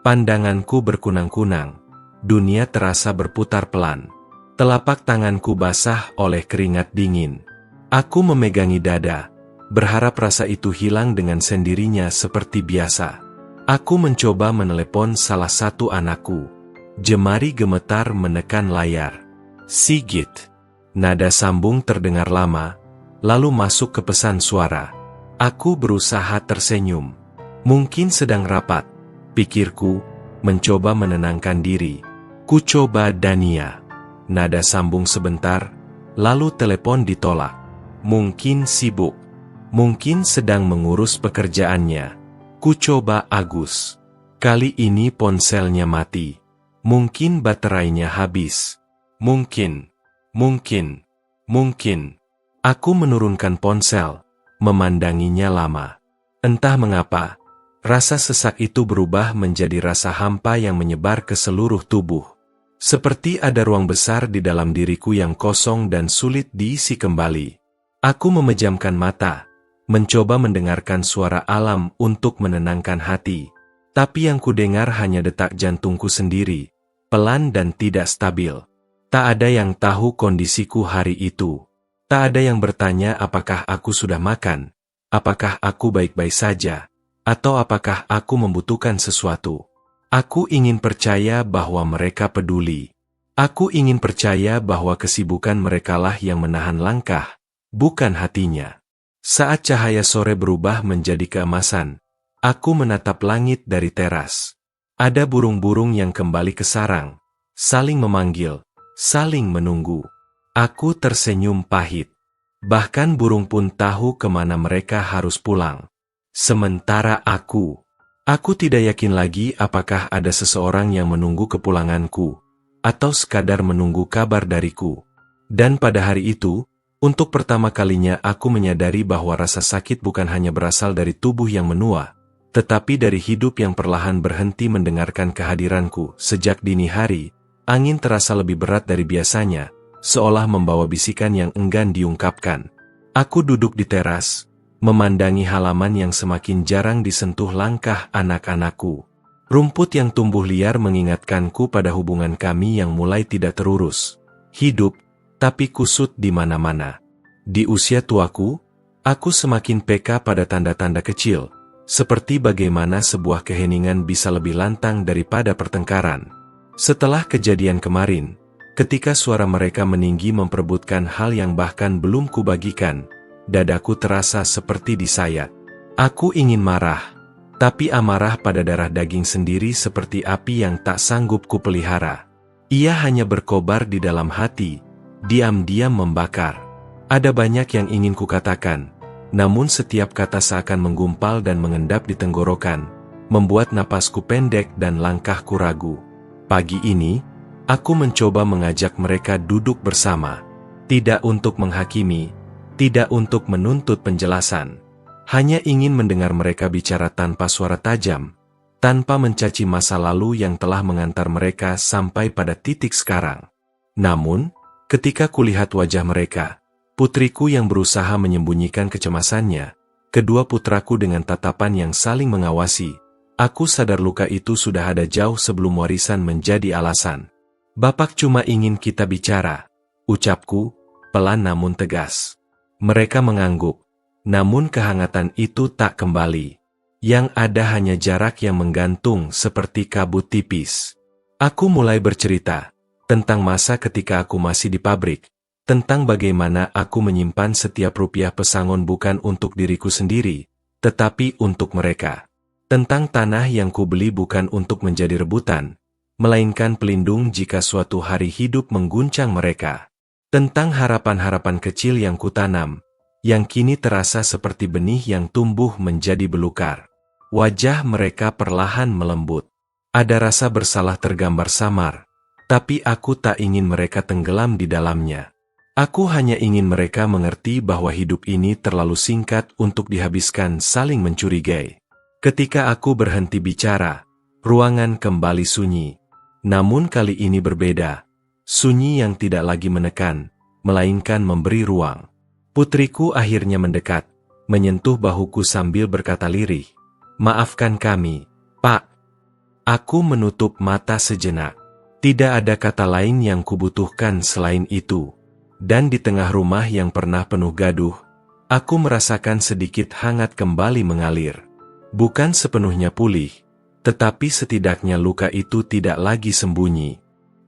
Pandanganku berkunang-kunang, dunia terasa berputar pelan. Telapak tanganku basah oleh keringat dingin. Aku memegangi dada, berharap rasa itu hilang dengan sendirinya seperti biasa. Aku mencoba menelepon salah satu anakku. Jemari gemetar menekan layar. Sigit. Nada sambung terdengar lama, lalu masuk ke pesan suara. Aku berusaha tersenyum. Mungkin sedang rapat, pikirku, mencoba menenangkan diri. Ku coba Dania. Nada sambung sebentar, lalu telepon ditolak. Mungkin sibuk. Mungkin sedang mengurus pekerjaannya. Ku coba Agus. Kali ini ponselnya mati. Mungkin baterainya habis. Mungkin. Aku menurunkan ponsel, memandanginya lama. Entah mengapa, rasa sesak itu berubah menjadi rasa hampa yang menyebar ke seluruh tubuh. Seperti ada ruang besar di dalam diriku yang kosong dan sulit diisi kembali. Aku memejamkan mata, mencoba mendengarkan suara alam untuk menenangkan hati. Tapi yang kudengar hanya detak jantungku sendiri, pelan dan tidak stabil. Tak ada yang tahu kondisiku hari itu. Tak ada yang bertanya apakah aku sudah makan, apakah aku baik-baik saja, atau apakah aku membutuhkan sesuatu. Aku ingin percaya bahwa mereka peduli. Aku ingin percaya bahwa kesibukan merekalah yang menahan langkah, bukan hatinya. Saat cahaya sore berubah menjadi keemasan, aku menatap langit dari teras. Ada burung-burung yang kembali ke sarang, saling memanggil, saling menunggu. Aku tersenyum pahit. Bahkan burung pun tahu kemana mereka harus pulang. Sementara aku tidak yakin lagi apakah ada seseorang yang menunggu kepulanganku, atau sekadar menunggu kabar dariku. Dan pada hari itu, untuk pertama kalinya aku menyadari bahwa rasa sakit bukan hanya berasal dari tubuh yang menua, tetapi dari hidup yang perlahan berhenti mendengarkan kehadiranku. Sejak dini hari, angin terasa lebih berat dari biasanya, seolah membawa bisikan yang enggan diungkapkan. Aku duduk di teras, memandangi halaman yang semakin jarang disentuh langkah anak-anakku. Rumput yang tumbuh liar mengingatkanku pada hubungan kami yang mulai tidak terurus. Hidup, tapi kusut di mana-mana. Di usia tuaku, aku semakin peka pada tanda-tanda kecil, seperti bagaimana sebuah keheningan bisa lebih lantang daripada pertengkaran. Setelah kejadian kemarin, ketika suara mereka meninggi memperebutkan hal yang bahkan belum kubagikan, dadaku terasa seperti disayat. Aku ingin marah, tapi amarah pada darah daging sendiri seperti api yang tak sanggup kupelihara. Ia hanya berkobar di dalam hati, diam-diam membakar. Ada banyak yang ingin kukatakan, namun setiap kata seakan menggumpal dan mengendap di tenggorokan, membuat napasku pendek dan langkahku ragu. Pagi ini, aku mencoba mengajak mereka duduk bersama. Tidak untuk menghakimi, tidak untuk menuntut penjelasan. Hanya ingin mendengar mereka bicara tanpa suara tajam, tanpa mencaci masa lalu yang telah mengantar mereka sampai pada titik sekarang. Namun, ketika kulihat wajah mereka, putriku yang berusaha menyembunyikan kecemasannya, kedua putraku dengan tatapan yang saling mengawasi, aku sadar luka itu sudah ada jauh sebelum warisan menjadi alasan. "Bapak cuma ingin kita bicara," ucapku, pelan namun tegas. Mereka mengangguk, namun kehangatan itu tak kembali. Yang ada hanya jarak yang menggantung seperti kabut tipis. Aku mulai bercerita tentang masa ketika aku masih di pabrik, tentang bagaimana aku menyimpan setiap rupiah pesangon bukan untuk diriku sendiri, tetapi untuk mereka. Tentang tanah yang kubeli bukan untuk menjadi rebutan, melainkan pelindung jika suatu hari hidup mengguncang mereka. Tentang harapan-harapan kecil yang kutanam, yang kini terasa seperti benih yang tumbuh menjadi belukar. Wajah mereka perlahan melembut. Ada rasa bersalah tergambar samar, tapi aku tak ingin mereka tenggelam di dalamnya. Aku hanya ingin mereka mengerti bahwa hidup ini terlalu singkat untuk dihabiskan saling mencurigai. Ketika aku berhenti bicara, ruangan kembali sunyi. Namun kali ini berbeda. Sunyi yang tidak lagi menekan, melainkan memberi ruang. Putriku akhirnya mendekat, menyentuh bahuku sambil berkata lirih, "Maafkan kami, Pak." Aku menutup mata sejenak. Tidak ada kata lain yang kubutuhkan selain itu. Dan di tengah rumah yang pernah penuh gaduh, aku merasakan sedikit hangat kembali mengalir. Bukan sepenuhnya pulih, tetapi setidaknya luka itu tidak lagi sembunyi.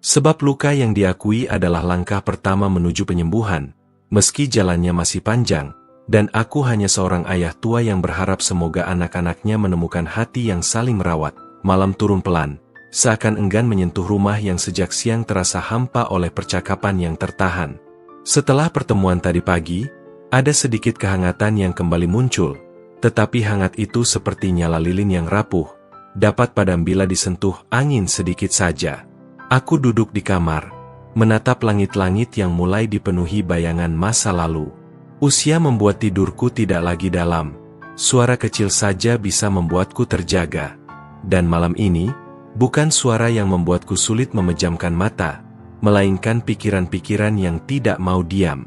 Sebab luka yang diakui adalah langkah pertama menuju penyembuhan, meski jalannya masih panjang, dan aku hanya seorang ayah tua yang berharap semoga anak-anaknya menemukan hati yang saling merawat. Malam turun pelan, seakan enggan menyentuh rumah yang sejak siang terasa hampa oleh percakapan yang tertahan. Setelah pertemuan tadi pagi, ada sedikit kehangatan yang kembali muncul, tetapi hangat itu seperti nyala lilin yang rapuh, dapat padam bila disentuh angin sedikit saja. Aku duduk di kamar, menatap langit-langit yang mulai dipenuhi bayangan masa lalu. Usia membuat tidurku tidak lagi dalam, suara kecil saja bisa membuatku terjaga. Dan malam ini, bukan suara yang membuatku sulit memejamkan mata, melainkan pikiran-pikiran yang tidak mau diam.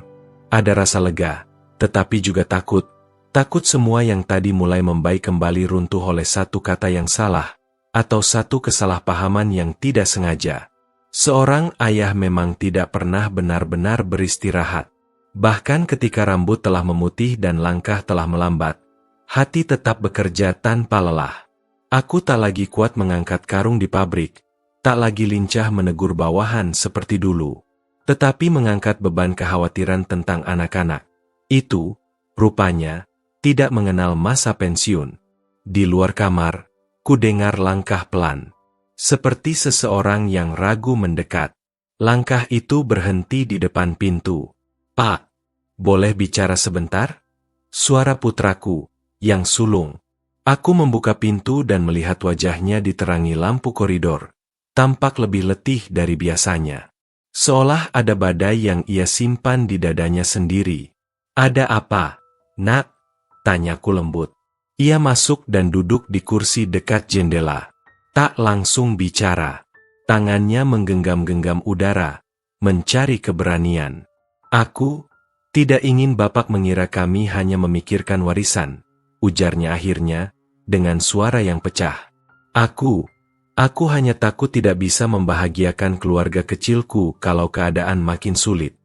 Ada rasa lega, tetapi juga takut. Takut semua yang tadi mulai membaik kembali runtuh oleh satu kata yang salah, atau satu kesalahpahaman yang tidak sengaja. Seorang ayah memang tidak pernah benar-benar beristirahat. Bahkan ketika rambut telah memutih dan langkah telah melambat, hati tetap bekerja tanpa lelah. Aku tak lagi kuat mengangkat karung di pabrik, tak lagi lincah menegur bawahan seperti dulu, tetapi mengangkat beban kekhawatiran tentang anak-anak. Itu, rupanya, tidak mengenal masa pensiun. Di luar kamar, ku dengar langkah pelan, seperti seseorang yang ragu mendekat. Langkah itu berhenti di depan pintu. "Pak, boleh bicara sebentar?" Suara putraku, yang sulung. Aku membuka pintu dan melihat wajahnya diterangi lampu koridor. Tampak lebih letih dari biasanya. Seolah ada badai yang ia simpan di dadanya sendiri. "Ada apa, Nak?" tanyaku lembut. Ia masuk dan duduk di kursi dekat jendela. Tak langsung bicara. Tangannya menggenggam-genggam udara, mencari keberanian. Aku Tidak ingin Bapak mengira kami hanya memikirkan warisan, ujarnya akhirnya, dengan suara yang pecah. Aku hanya takut tidak bisa membahagiakan keluarga kecilku kalau keadaan makin sulit.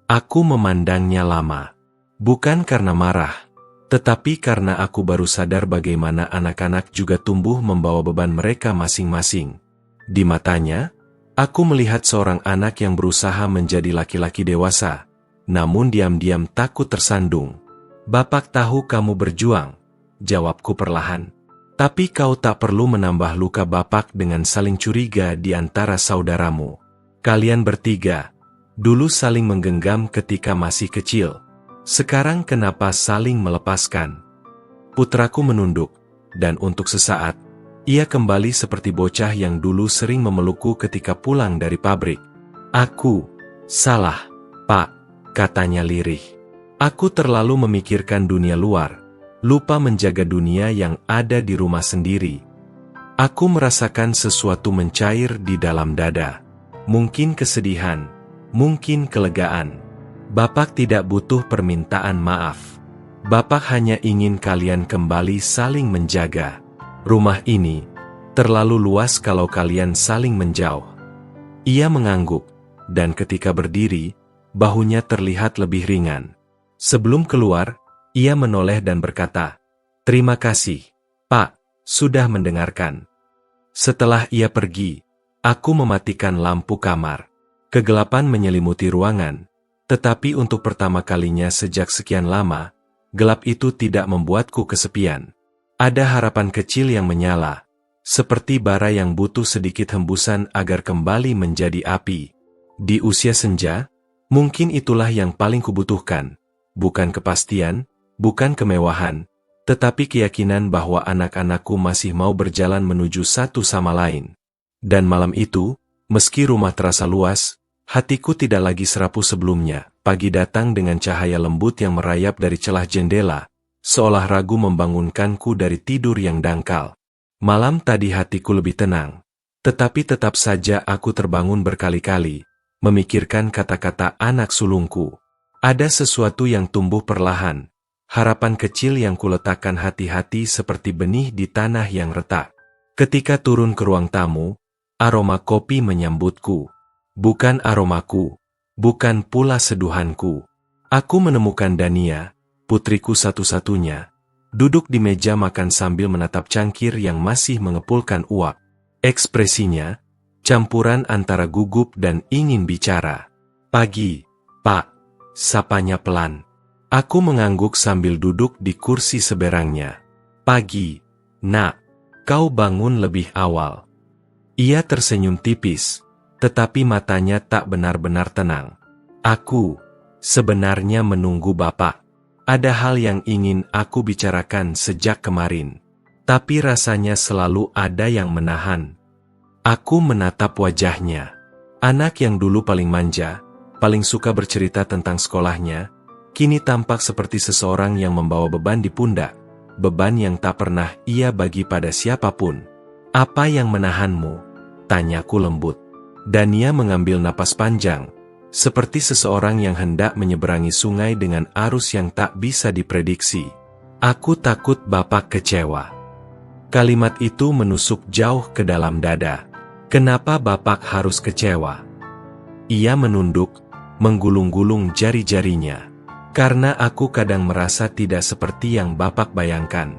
Aku memandangnya lama. Bukan karena marah, tetapi karena aku baru sadar bagaimana anak-anak juga tumbuh membawa beban mereka masing-masing. Di matanya, aku melihat seorang anak yang berusaha menjadi laki-laki dewasa, namun diam-diam takut tersandung. Bapak tahu kamu berjuang, jawabku perlahan. Tapi kau tak perlu menambah luka Bapak dengan saling curiga di antara saudaramu. Kalian bertiga, dulu saling menggenggam ketika masih kecil. Sekarang kenapa saling melepaskan? Putraku menunduk, dan untuk sesaat, ia kembali seperti bocah yang dulu sering memelukku ketika pulang dari pabrik. Aku salah, Pak, katanya lirih. Aku terlalu memikirkan dunia luar, lupa menjaga dunia yang ada di rumah sendiri. Aku merasakan sesuatu mencair di dalam dada. Mungkin kesedihan, mungkin kelegaan. Bapak tidak butuh permintaan maaf. Bapak hanya ingin kalian kembali saling menjaga. Rumah ini terlalu luas kalau kalian saling menjauh. Ia mengangguk, dan ketika berdiri, bahunya terlihat lebih ringan. Sebelum keluar, ia menoleh dan berkata, "Terima kasih, Pak, sudah mendengarkan." Setelah ia pergi, aku mematikan lampu kamar. Kegelapan menyelimuti ruangan, tetapi untuk pertama kalinya sejak sekian lama, gelap itu tidak membuatku kesepian. Ada harapan kecil yang menyala, seperti bara yang butuh sedikit hembusan agar kembali menjadi api. Di usia senja, mungkin itulah yang paling kubutuhkan, bukan kepastian, bukan kemewahan, tetapi keyakinan bahwa anak-anakku masih mau berjalan menuju satu sama lain. Dan malam itu, meski rumah terasa luas, hatiku tidak lagi serapuh sebelumnya. Pagi datang dengan cahaya lembut yang merayap dari celah jendela, seolah ragu membangunkanku dari tidur yang dangkal. Malam tadi hatiku lebih tenang, tetapi tetap saja aku terbangun berkali-kali, memikirkan kata-kata anak sulungku. Ada sesuatu yang tumbuh perlahan, harapan kecil yang kuletakkan hati-hati seperti benih di tanah yang retak. Ketika turun ke ruang tamu, aroma kopi menyambutku. Bukan aromaku, bukan pula seduhanku. Aku menemukan Dania, putriku satu-satunya, duduk di meja makan sambil menatap cangkir yang masih mengepulkan uap. Ekspresinya, campuran antara gugup dan ingin bicara. "Pagi, Pak," sapanya pelan. Aku mengangguk sambil duduk di kursi seberangnya. "Pagi, Nak. Kau bangun lebih awal." Ia tersenyum tipis, tetapi matanya tak benar-benar tenang. "Aku sebenarnya menunggu Bapak. Ada hal yang ingin aku bicarakan sejak kemarin, tapi rasanya selalu ada yang menahan." Aku menatap wajahnya. Anak yang dulu paling manja, paling suka bercerita tentang sekolahnya, kini tampak seperti seseorang yang membawa beban di pundak, beban yang tak pernah ia bagi pada siapapun. "Apa yang menahanmu?" tanyaku lembut. Dania mengambil napas panjang, seperti seseorang yang hendak menyeberangi sungai dengan arus yang tak bisa diprediksi. "Aku takut Bapak kecewa." Kalimat itu menusuk jauh ke dalam dada. "Kenapa Bapak harus kecewa?" Ia menunduk, menggulung-gulung jari-jarinya. "Karena aku kadang merasa tidak seperti yang Bapak bayangkan.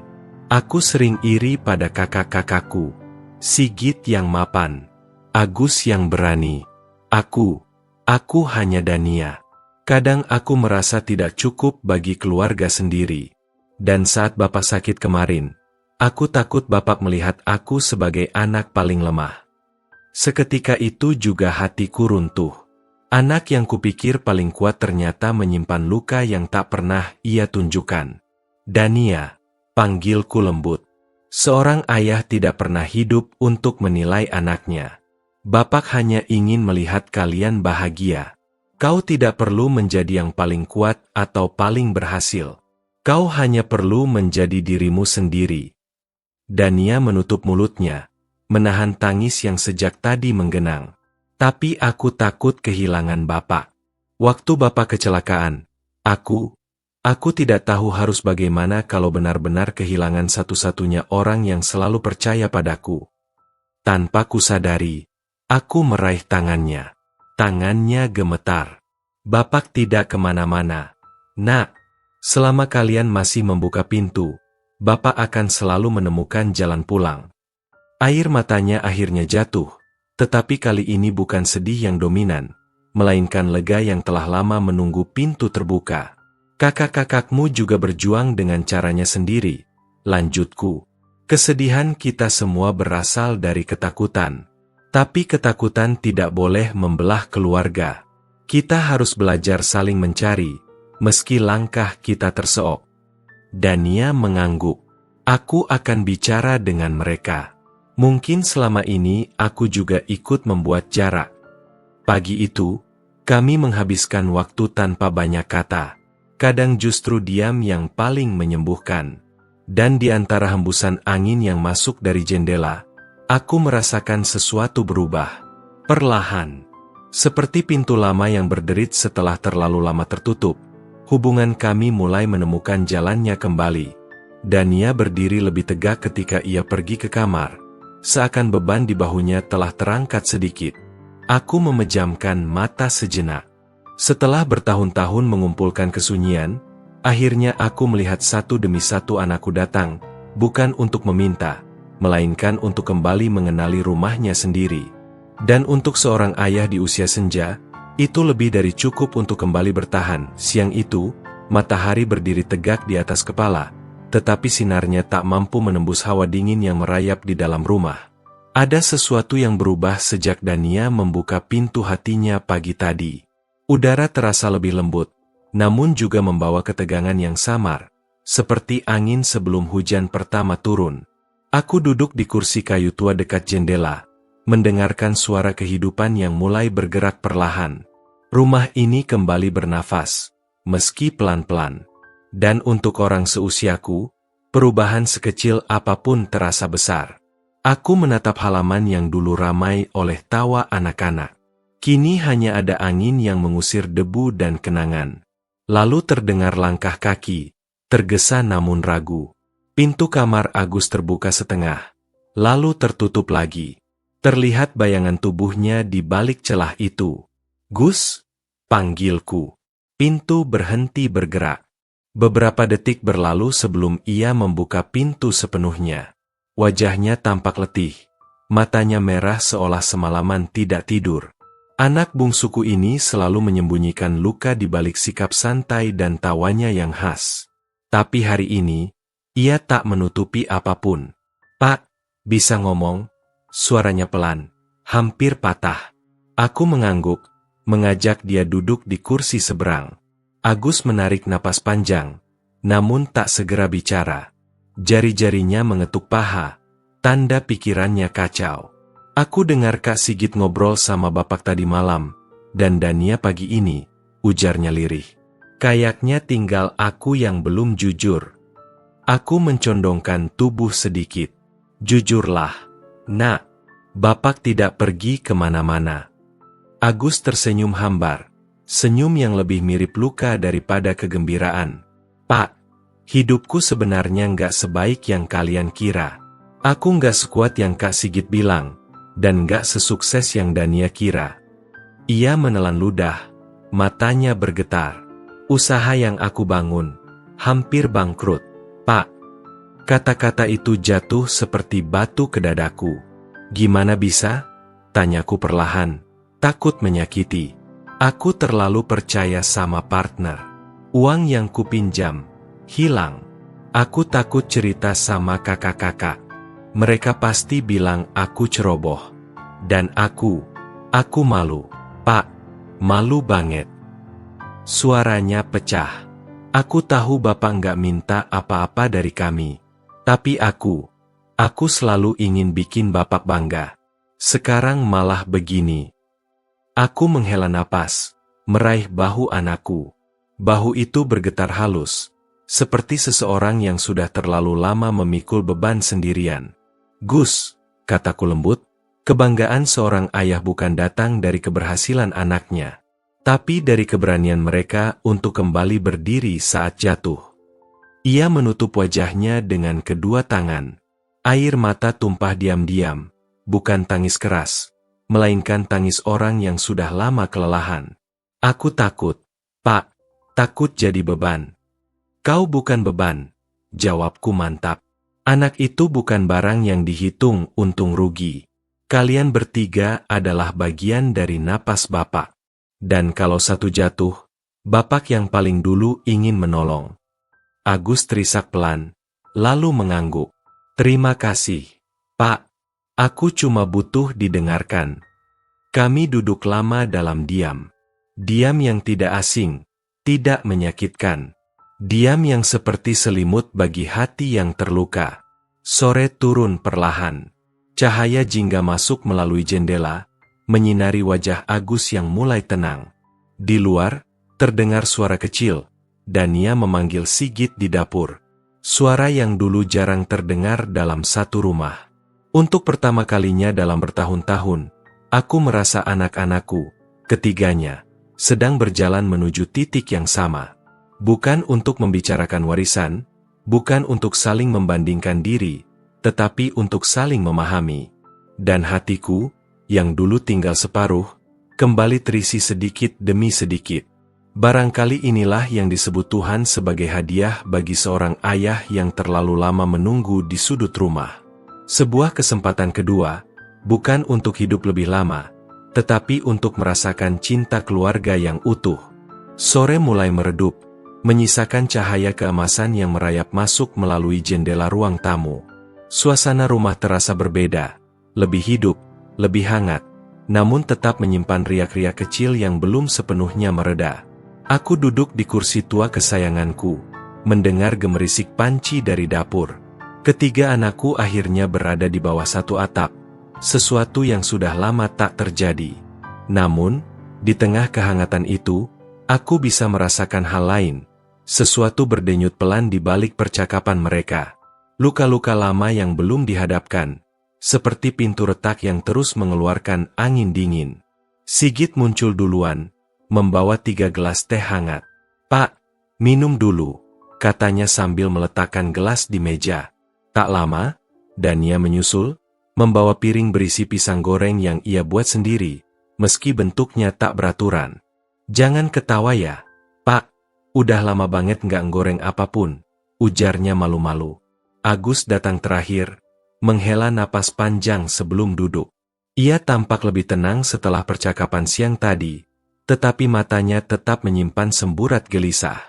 Aku sering iri pada kakak-kakakku. Sigit yang mapan, Agus yang berani. Aku hanya Dania. Kadang aku merasa tidak cukup bagi keluarga sendiri. Dan saat Bapak sakit kemarin, aku takut Bapak melihat aku sebagai anak paling lemah." Seketika itu juga hatiku runtuh. Anak yang kupikir paling kuat ternyata menyimpan luka yang tak pernah ia tunjukkan. "Dania," panggilku lembut. Seorang ayah tidak pernah hidup untuk menilai anaknya. Bapak hanya ingin melihat kalian bahagia. Kau tidak perlu menjadi yang paling kuat atau paling berhasil. Kau hanya perlu menjadi dirimu sendiri. Dania menutup mulutnya, menahan tangis yang sejak tadi menggenang. "Tapi aku takut kehilangan Bapak. Waktu Bapak kecelakaan, Aku tidak tahu harus bagaimana kalau benar-benar kehilangan satu-satunya orang yang selalu percaya padaku. Tanpa kusadari, aku meraih tangannya. Tangannya gemetar. Bapak tidak kemana-mana. Nak, selama kalian masih membuka pintu, Bapak akan selalu menemukan jalan pulang. Air matanya akhirnya jatuh, tetapi kali ini bukan sedih yang dominan, melainkan lega yang telah lama menunggu pintu terbuka. Kakak-kakakmu juga berjuang dengan caranya sendiri, lanjutku. Kesedihan kita semua berasal dari ketakutan. Tapi ketakutan tidak boleh membelah keluarga. Kita harus belajar saling mencari, meski langkah kita terseok. Dania mengangguk. Aku akan bicara dengan mereka. Mungkin selama ini aku juga ikut membuat jarak. Pagi itu, kami menghabiskan waktu tanpa banyak kata. Kadang justru diam yang paling menyembuhkan. Dan di antara hembusan angin yang masuk dari jendela, aku merasakan sesuatu berubah. Perlahan. Seperti pintu lama yang berderit setelah terlalu lama tertutup, hubungan kami mulai menemukan jalannya kembali. Dania berdiri lebih tegak ketika ia pergi ke kamar. Seakan beban di bahunya telah terangkat sedikit. Aku memejamkan mata sejenak. Setelah bertahun-tahun mengumpulkan kesunyian, akhirnya aku melihat satu demi satu anakku datang, bukan untuk meminta, melainkan untuk kembali mengenali rumahnya sendiri. Dan untuk seorang ayah di usia senja, itu lebih dari cukup untuk kembali bertahan. Siang itu, matahari berdiri tegak di atas kepala, tetapi sinarnya tak mampu menembus hawa dingin yang merayap di dalam rumah. Ada sesuatu yang berubah sejak Dania membuka pintu hatinya pagi tadi. Udara terasa lebih lembut, namun juga membawa ketegangan yang samar, seperti angin sebelum hujan pertama turun. Aku duduk di kursi kayu tua dekat jendela, mendengarkan suara kehidupan yang mulai bergerak perlahan. Rumah ini kembali bernafas, meski pelan-pelan. Dan untuk orang seusiaku, perubahan sekecil apapun terasa besar. Aku menatap halaman yang dulu ramai oleh tawa anak-anak. Kini hanya ada angin yang mengusir debu dan kenangan. Lalu terdengar langkah kaki, tergesa namun ragu. Pintu kamar Agus terbuka setengah, lalu tertutup lagi. Terlihat bayangan tubuhnya di balik celah itu. "Gus," panggilku. Pintu berhenti bergerak. Beberapa detik berlalu sebelum ia membuka pintu sepenuhnya. Wajahnya tampak letih. Matanya merah seolah semalaman tidak tidur. Anak bungsuku ini selalu menyembunyikan luka di balik sikap santai dan tawanya yang khas. Tapi hari ini, ia tak menutupi apapun. "Pak, bisa ngomong?" Suaranya pelan, hampir patah. Aku mengangguk, mengajak dia duduk di kursi seberang. Agus menarik napas panjang, namun tak segera bicara. Jari-jarinya mengetuk paha, tanda pikirannya kacau. Aku dengar Kak Sigit ngobrol sama Bapak tadi malam, dan Dania pagi ini, ujarnya lirih. Kayaknya tinggal aku yang belum jujur. Aku mencondongkan tubuh sedikit. "Jujurlah, Nak, Bapak tidak pergi kemana-mana." Agus tersenyum hambar, senyum yang lebih mirip luka daripada kegembiraan. "Pak, hidupku sebenarnya nggak sebaik yang kalian kira. Aku nggak sekuat yang Kak Sigit bilang, dan nggak sesukses yang Dania kira." Ia menelan ludah, matanya bergetar. "Usaha yang aku bangun, hampir bangkrut, Pak." Kata-kata itu jatuh seperti batu ke dadaku. "Gimana bisa?" tanyaku perlahan, takut menyakiti. Aku terlalu percaya sama partner. Uang yang kupinjam, hilang. Aku takut cerita sama kakak-kakak. Mereka pasti bilang aku ceroboh. Dan aku malu. Pak, malu banget. Suaranya pecah. Aku tahu Bapak nggak minta apa-apa dari kami. Tapi aku selalu ingin bikin Bapak bangga. Sekarang malah begini. Aku menghela napas, meraih bahu anakku. Bahu itu bergetar halus, seperti seseorang yang sudah terlalu lama memikul beban sendirian. "Gus," kataku lembut, kebanggaan seorang ayah bukan datang dari keberhasilan anaknya, tapi dari keberanian mereka untuk kembali berdiri saat jatuh. Ia menutup wajahnya dengan kedua tangan. Air mata tumpah diam-diam, bukan tangis keras, melainkan tangis orang yang sudah lama kelelahan. Aku takut, Pak, takut jadi beban. Kau bukan beban, jawabku mantap. Anak itu bukan barang yang dihitung untung rugi. Kalian bertiga adalah bagian dari napas Bapak. Dan kalau satu jatuh, Bapak yang paling dulu ingin menolong. Agus terisak pelan, lalu mengangguk. Terima kasih, Pak. Aku cuma butuh didengarkan. Kami duduk lama dalam diam. Diam yang tidak asing, tidak menyakitkan. Diam yang seperti selimut bagi hati yang terluka. Sore turun perlahan. Cahaya jingga masuk melalui jendela, menyinari wajah Agus yang mulai tenang. Di luar, terdengar suara kecil, dan ia memanggil Sigit di dapur. Suara yang dulu jarang terdengar dalam satu rumah. Untuk pertama kalinya dalam bertahun-tahun, aku merasa anak-anakku, ketiganya, sedang berjalan menuju titik yang sama. Bukan untuk membicarakan warisan, bukan untuk saling membandingkan diri, tetapi untuk saling memahami. Dan hatiku, yang dulu tinggal separuh, kembali terisi sedikit demi sedikit. Barangkali inilah yang disebut Tuhan sebagai hadiah bagi seorang ayah yang terlalu lama menunggu di sudut rumah. Sebuah kesempatan kedua, bukan untuk hidup lebih lama, tetapi untuk merasakan cinta keluarga yang utuh. Sore mulai meredup, menyisakan cahaya keemasan yang merayap masuk melalui jendela ruang tamu. Suasana rumah terasa berbeda, lebih hidup, lebih hangat, namun tetap menyimpan riak-riak kecil yang belum sepenuhnya mereda. Aku duduk di kursi tua kesayanganku, mendengar gemerisik panci dari dapur. Ketiga anakku akhirnya berada di bawah satu atap, sesuatu yang sudah lama tak terjadi. Namun, di tengah kehangatan itu, aku bisa merasakan hal lain, sesuatu berdenyut pelan di balik percakapan mereka. Luka-luka lama yang belum dihadapkan, seperti pintu retak yang terus mengeluarkan angin dingin. Sigit muncul duluan, membawa 3 gelas teh hangat. Pak, minum dulu, katanya sambil meletakkan gelas di meja. Tak lama, Dania menyusul, membawa piring berisi pisang goreng yang ia buat sendiri, meski bentuknya tak beraturan. Jangan ketawa ya, Pak, udah lama banget nggak goreng apapun, ujarnya malu-malu. Agus datang terakhir, menghela napas panjang sebelum duduk. Ia tampak lebih tenang setelah percakapan siang tadi, tetapi matanya tetap menyimpan semburat gelisah.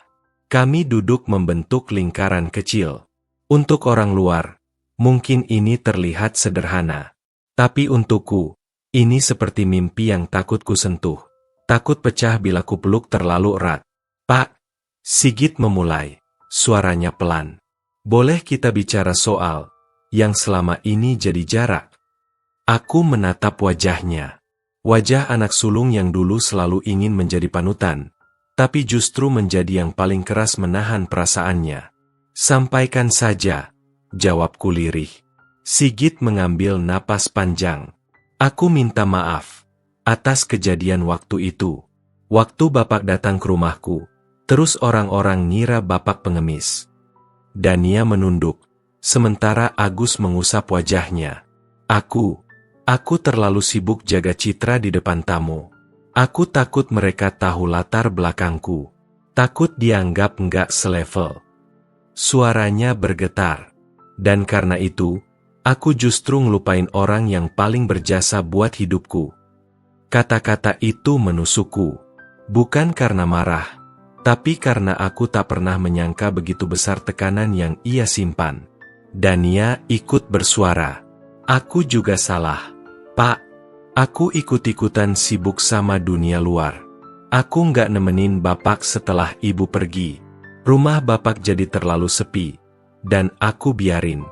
Kami duduk membentuk lingkaran kecil. Untuk orang luar, mungkin ini terlihat sederhana. Tapi untukku, ini seperti mimpi yang takut ku sentuh. Takut pecah bila ku peluk terlalu erat. Pak, Sigit memulai, suaranya pelan. Boleh kita bicara soal yang selama ini jadi jarak? Aku menatap wajahnya. Wajah anak sulung yang dulu selalu ingin menjadi panutan, tapi justru menjadi yang paling keras menahan perasaannya. Sampaikan saja, jawabku lirih. Sigit mengambil napas panjang. Aku minta maaf atas kejadian waktu itu. Waktu Bapak datang ke rumahku, terus orang-orang ngira Bapak pengemis. Dania menunduk, sementara Agus mengusap wajahnya. Aku terlalu sibuk jaga citra di depan tamu. Aku takut mereka tahu latar belakangku. Takut dianggap nggak selevel. Suaranya bergetar. Dan karena itu, aku justru ngelupain orang yang paling berjasa buat hidupku. Kata-kata itu menusukku. Bukan karena marah, tapi karena aku tak pernah menyangka begitu besar tekanan yang ia simpan. Dania ikut bersuara. Aku juga salah. Pak, aku ikut-ikutan sibuk sama dunia luar. Aku nggak nemenin Bapak setelah Ibu pergi. Rumah Bapak jadi terlalu sepi, dan aku biarin.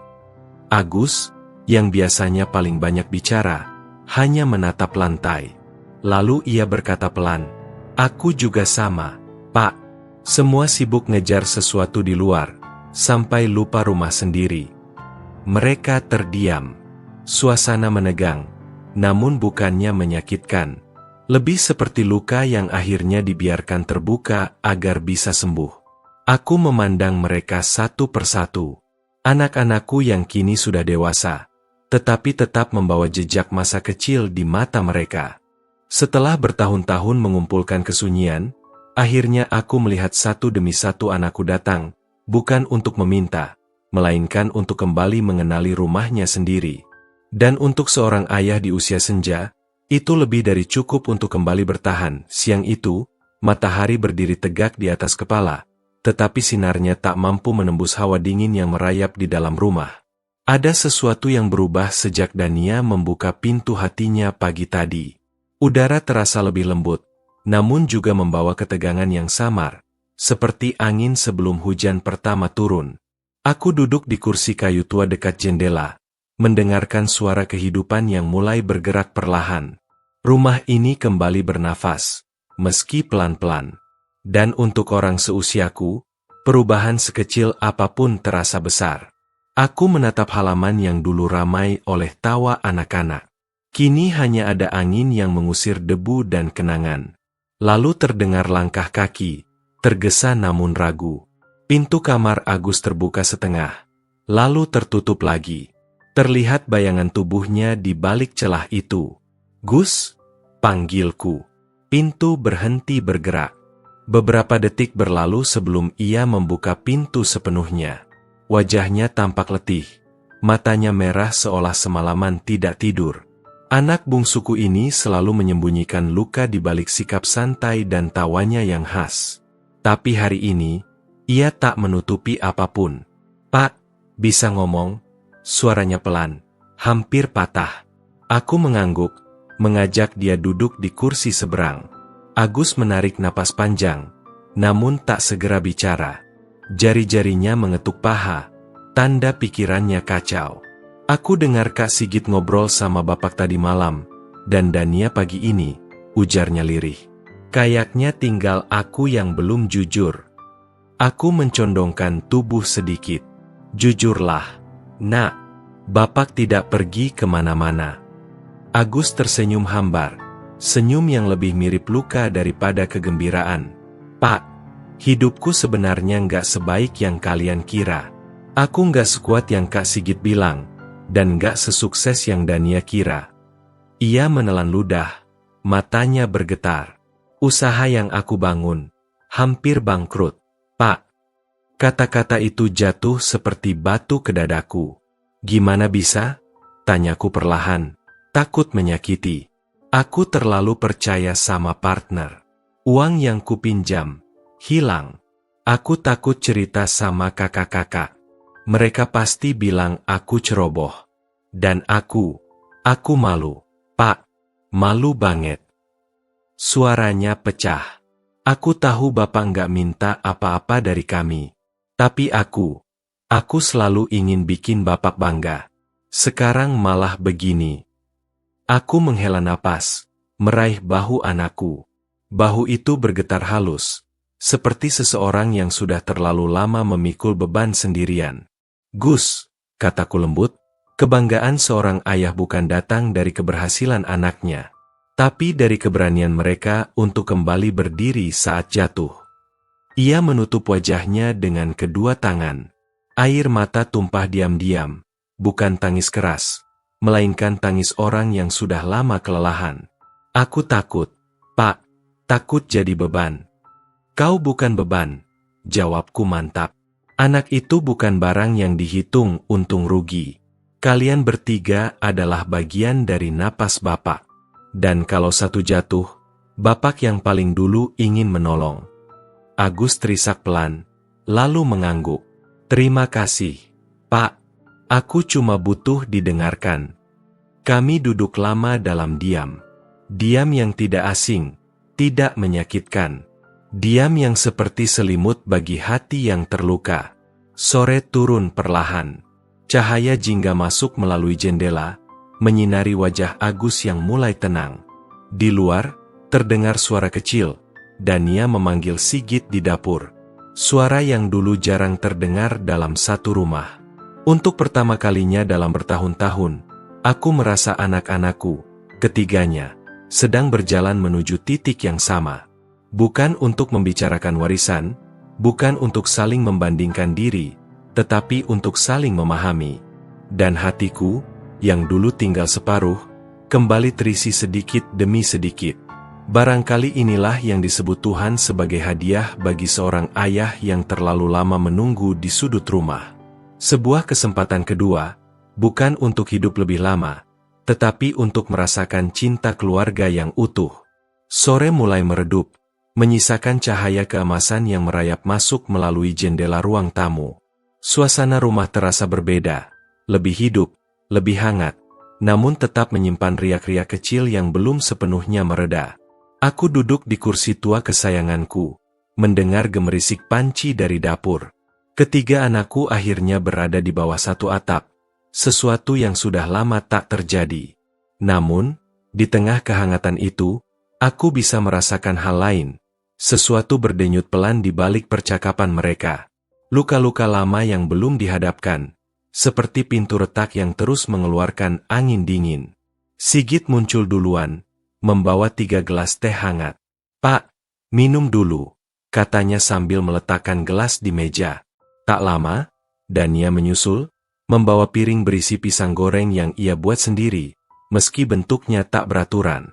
Agus, yang biasanya paling banyak bicara, hanya menatap lantai. Lalu ia berkata pelan, aku juga sama, Pak. Semua sibuk ngejar sesuatu di luar, sampai lupa rumah sendiri. Mereka terdiam. Suasana menegang. Namun bukannya menyakitkan. Lebih seperti luka yang akhirnya dibiarkan terbuka agar bisa sembuh. Aku memandang mereka satu persatu. Anak-anakku yang kini sudah dewasa, tetapi tetap membawa jejak masa kecil di mata mereka. Setelah bertahun-tahun mengumpulkan kesunyian, akhirnya aku melihat satu demi satu anakku datang, bukan untuk meminta, melainkan untuk kembali mengenali rumahnya sendiri. Dan untuk seorang ayah di usia senja, itu lebih dari cukup untuk kembali bertahan. Siang itu, matahari berdiri tegak di atas kepala, tetapi sinarnya tak mampu menembus hawa dingin yang merayap di dalam rumah. Ada sesuatu yang berubah sejak Dania membuka pintu hatinya pagi tadi. Udara terasa lebih lembut, namun juga membawa ketegangan yang samar, seperti angin sebelum hujan pertama turun. Aku duduk di kursi kayu tua dekat jendela, mendengarkan suara kehidupan yang mulai bergerak perlahan. Rumah ini kembali bernafas, meski pelan-pelan. Dan untuk orang seusiaku, perubahan sekecil apapun terasa besar. Aku menatap halaman yang dulu ramai oleh tawa anak-anak. Kini hanya ada angin yang mengusir debu dan kenangan. Lalu terdengar langkah kaki, tergesa namun ragu. Pintu kamar Agus terbuka setengah, lalu tertutup lagi. Terlihat bayangan tubuhnya di balik celah itu. "Gus," panggilku. Pintu berhenti bergerak. Beberapa detik berlalu sebelum ia membuka pintu sepenuhnya. Wajahnya tampak letih. Matanya merah seolah semalaman tidak tidur. Anak bungsuku ini selalu menyembunyikan luka di balik sikap santai dan tawanya yang khas. Tapi hari ini, ia tak menutupi apapun. "Pak, bisa ngomong?" Suaranya pelan, hampir patah. Aku mengangguk, mengajak dia duduk di kursi seberang. Agus menarik napas panjang, namun tak segera bicara. Jari-jarinya mengetuk paha, tanda pikirannya kacau. "Aku dengar Kak Sigit ngobrol sama Bapak tadi malam, dan Dania pagi ini," ujarnya lirih. "Kayaknya tinggal aku yang belum jujur." Aku mencondongkan tubuh sedikit. "Jujurlah, Nak, Bapak tidak pergi kemana-mana." Agus tersenyum hambar, senyum yang lebih mirip luka daripada kegembiraan. "Pak, hidupku sebenarnya nggak sebaik yang kalian kira. Aku nggak sekuat yang Kak Sigit bilang, dan nggak sesukses yang Dania kira." Ia menelan ludah, matanya bergetar. "Usaha yang aku bangun, hampir bangkrut, Pak." Kata-kata itu jatuh seperti batu ke dadaku. "Gimana bisa?" tanyaku perlahan, takut menyakiti. Aku terlalu percaya sama partner. Uang yang kupinjam hilang. Aku takut cerita sama kakak-kakak. Mereka pasti bilang aku ceroboh. Dan aku malu. Pak, malu banget." Suaranya pecah. "Aku tahu Bapak nggak minta apa-apa dari kami. Tapi aku selalu ingin bikin Bapak bangga. Sekarang malah begini." Aku menghela napas, meraih bahu anakku. Bahu itu bergetar halus, seperti seseorang yang sudah terlalu lama memikul beban sendirian. "Gus," kataku lembut, kebanggaan seorang ayah bukan datang dari keberhasilan anaknya, tapi dari keberanian mereka untuk kembali berdiri saat jatuh. Ia menutup wajahnya dengan kedua tangan. Air mata tumpah diam-diam, bukan tangis keras, melainkan tangis orang yang sudah lama kelelahan. "Aku takut, Pak, takut jadi beban." "Kau bukan beban," jawabku mantap. "Anak itu bukan barang yang dihitung untung rugi. Kalian bertiga adalah bagian dari napas Bapak. Dan kalau satu jatuh, Bapak yang paling dulu ingin menolong." Agus terisak pelan, lalu mengangguk. "Terima kasih, Pak. Aku cuma butuh didengarkan." Kami duduk lama dalam diam. Diam yang tidak asing, tidak menyakitkan. Diam yang seperti selimut bagi hati yang terluka. Sore turun perlahan. Cahaya jingga masuk melalui jendela, menyinari wajah Agus yang mulai tenang. Di luar, terdengar suara kecil. Dania memanggil Sigit di dapur. Suara yang dulu jarang terdengar dalam satu rumah. Untuk pertama kalinya dalam bertahun-tahun, aku merasa anak-anakku, ketiganya, sedang berjalan menuju titik yang sama. Bukan untuk membicarakan warisan, bukan untuk saling membandingkan diri, tetapi untuk saling memahami. Dan hatiku, yang dulu tinggal separuh, kembali terisi sedikit demi sedikit. Barangkali inilah yang disebut Tuhan sebagai hadiah bagi seorang ayah yang terlalu lama menunggu di sudut rumah. Sebuah kesempatan kedua, bukan untuk hidup lebih lama, tetapi untuk merasakan cinta keluarga yang utuh. Sore mulai meredup, menyisakan cahaya keemasan yang merayap masuk melalui jendela ruang tamu. Suasana rumah terasa berbeda, lebih hidup, lebih hangat, namun tetap menyimpan riak-riak kecil yang belum sepenuhnya mereda. Aku duduk di kursi tua kesayanganku, mendengar gemerisik panci dari dapur. Ketiga anakku akhirnya berada di bawah satu atap, sesuatu yang sudah lama tak terjadi. Namun, di tengah kehangatan itu, aku bisa merasakan hal lain. Sesuatu berdenyut pelan di balik percakapan mereka. Luka-luka lama yang belum dihadapkan, seperti pintu retak yang terus mengeluarkan angin dingin. Sigit muncul duluan, membawa 3 gelas teh hangat. "Pak, minum dulu," katanya sambil meletakkan gelas di meja. Tak lama, Dania menyusul, membawa piring berisi pisang goreng yang ia buat sendiri, meski bentuknya tak beraturan.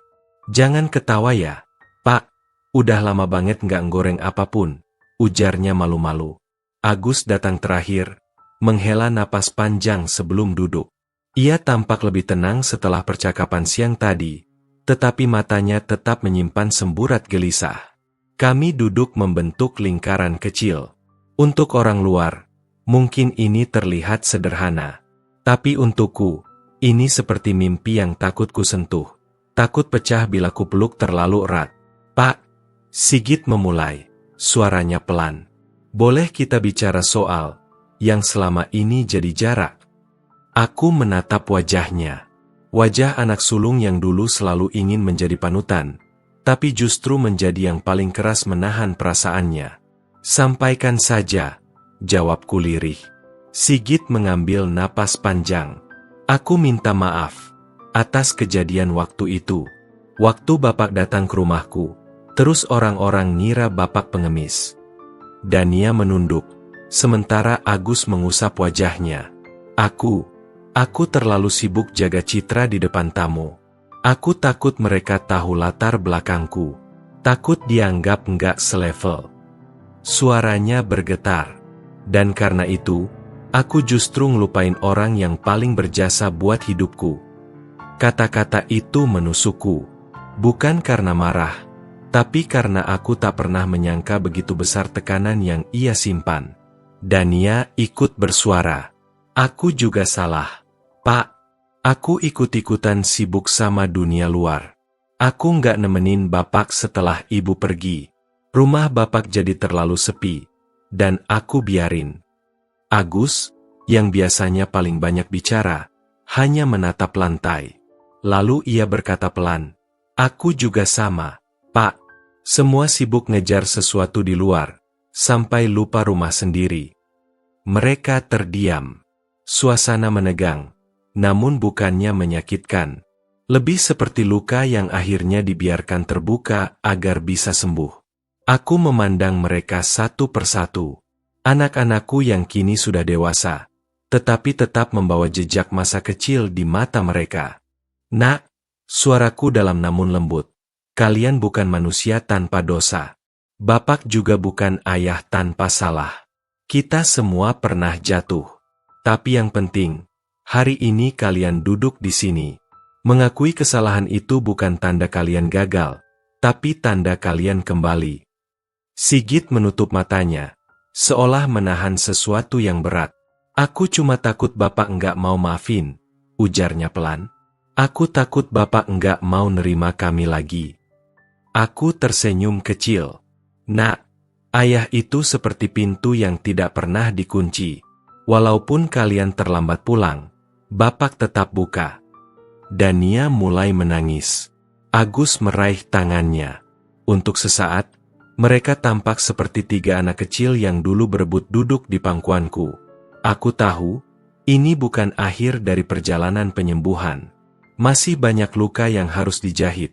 "Jangan ketawa ya, Pak, udah lama banget nggak goreng apapun," ujarnya malu-malu. Agus datang terakhir, menghela napas panjang sebelum duduk. Ia tampak lebih tenang setelah percakapan siang tadi, tetapi matanya tetap menyimpan semburat gelisah. Kami duduk membentuk lingkaran kecil. Untuk orang luar, mungkin ini terlihat sederhana. Tapi untukku, ini seperti mimpi yang takut ku sentuh. Takut pecah bila ku peluk terlalu erat. "Pak," Sigit memulai, suaranya pelan. "Boleh kita bicara soal yang selama ini jadi jarak?" Aku menatap wajahnya. Wajah anak sulung yang dulu selalu ingin menjadi panutan, tapi justru menjadi yang paling keras menahan perasaannya. "Sampaikan saja," jawabku lirih. Sigit mengambil napas panjang. "Aku minta maaf atas kejadian waktu itu. Waktu Bapak datang ke rumahku, terus orang-orang ngira Bapak pengemis." Dania menunduk, sementara Agus mengusap wajahnya. Aku terlalu sibuk jaga citra di depan tamu. Aku takut mereka tahu latar belakangku. Takut dianggap nggak selevel." Suaranya bergetar. "Dan karena itu, aku justru ngelupain orang yang paling berjasa buat hidupku." Kata-kata itu menusukku. Bukan karena marah, tapi karena aku tak pernah menyangka begitu besar tekanan yang ia simpan. Dania ikut bersuara. "Aku juga salah, Pak. Aku ikut-ikutan sibuk sama dunia luar. Aku nggak nemenin Bapak setelah Ibu pergi. Rumah Bapak jadi terlalu sepi, dan aku biarin." Agus, yang biasanya paling banyak bicara, hanya menatap lantai. Lalu ia berkata pelan, "Aku juga sama, Pak. Semua sibuk ngejar sesuatu di luar, sampai lupa rumah sendiri." Mereka terdiam. Suasana menegang, namun bukannya menyakitkan. Lebih seperti luka yang akhirnya dibiarkan terbuka agar bisa sembuh. Aku memandang mereka satu persatu. Anak-anakku yang kini sudah dewasa, tetapi tetap membawa jejak masa kecil di mata mereka. "Nak," suaraku dalam namun lembut, "kalian bukan manusia tanpa dosa. Bapak juga bukan ayah tanpa salah. Kita semua pernah jatuh. Tapi yang penting, hari ini kalian duduk di sini. Mengakui kesalahan itu bukan tanda kalian gagal, tapi tanda kalian kembali." Sigit menutup matanya, seolah menahan sesuatu yang berat. "Aku cuma takut Bapak enggak mau maafin," ujarnya pelan. "Aku takut Bapak enggak mau nerima kami lagi." Aku tersenyum kecil. "Nak, ayah itu seperti pintu yang tidak pernah dikunci. Walaupun kalian terlambat pulang, Bapak tetap buka." Dania mulai menangis. Agus meraih tangannya. Untuk sesaat, mereka tampak seperti 3 anak kecil yang dulu berebut duduk di pangkuanku. Aku tahu, ini bukan akhir dari perjalanan penyembuhan. Masih banyak luka yang harus dijahit,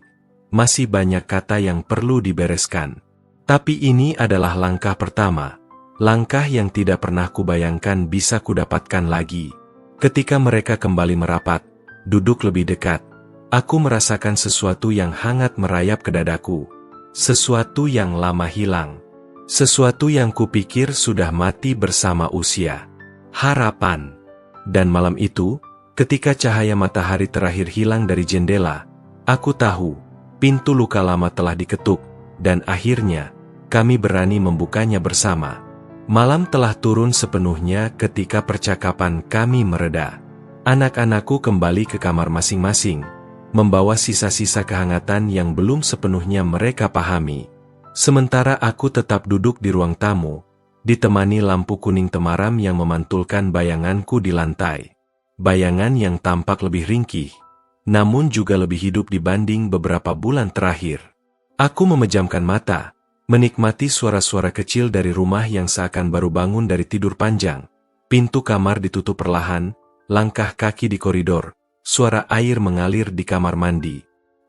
masih banyak kata yang perlu dibereskan. Tapi ini adalah langkah pertama, langkah yang tidak pernah kubayangkan bisa kudapatkan lagi. Ketika mereka kembali merapat, duduk lebih dekat, aku merasakan sesuatu yang hangat merayap ke dadaku. Sesuatu yang lama hilang. Sesuatu yang kupikir sudah mati bersama usia. Harapan. Dan malam itu, ketika cahaya matahari terakhir hilang dari jendela, aku tahu, pintu luka lama telah diketuk, dan akhirnya, kami berani membukanya bersama. Malam telah turun sepenuhnya ketika percakapan kami mereda. Anak-anakku kembali ke kamar masing-masing, membawa sisa-sisa kehangatan yang belum sepenuhnya mereka pahami. Sementara aku tetap duduk di ruang tamu, ditemani lampu kuning temaram yang memantulkan bayanganku di lantai. Bayangan yang tampak lebih ringkih, namun juga lebih hidup dibanding beberapa bulan terakhir. Aku memejamkan mata, menikmati suara-suara kecil dari rumah yang seakan baru bangun dari tidur panjang. Pintu kamar ditutup perlahan, langkah kaki di koridor, suara air mengalir di kamar mandi.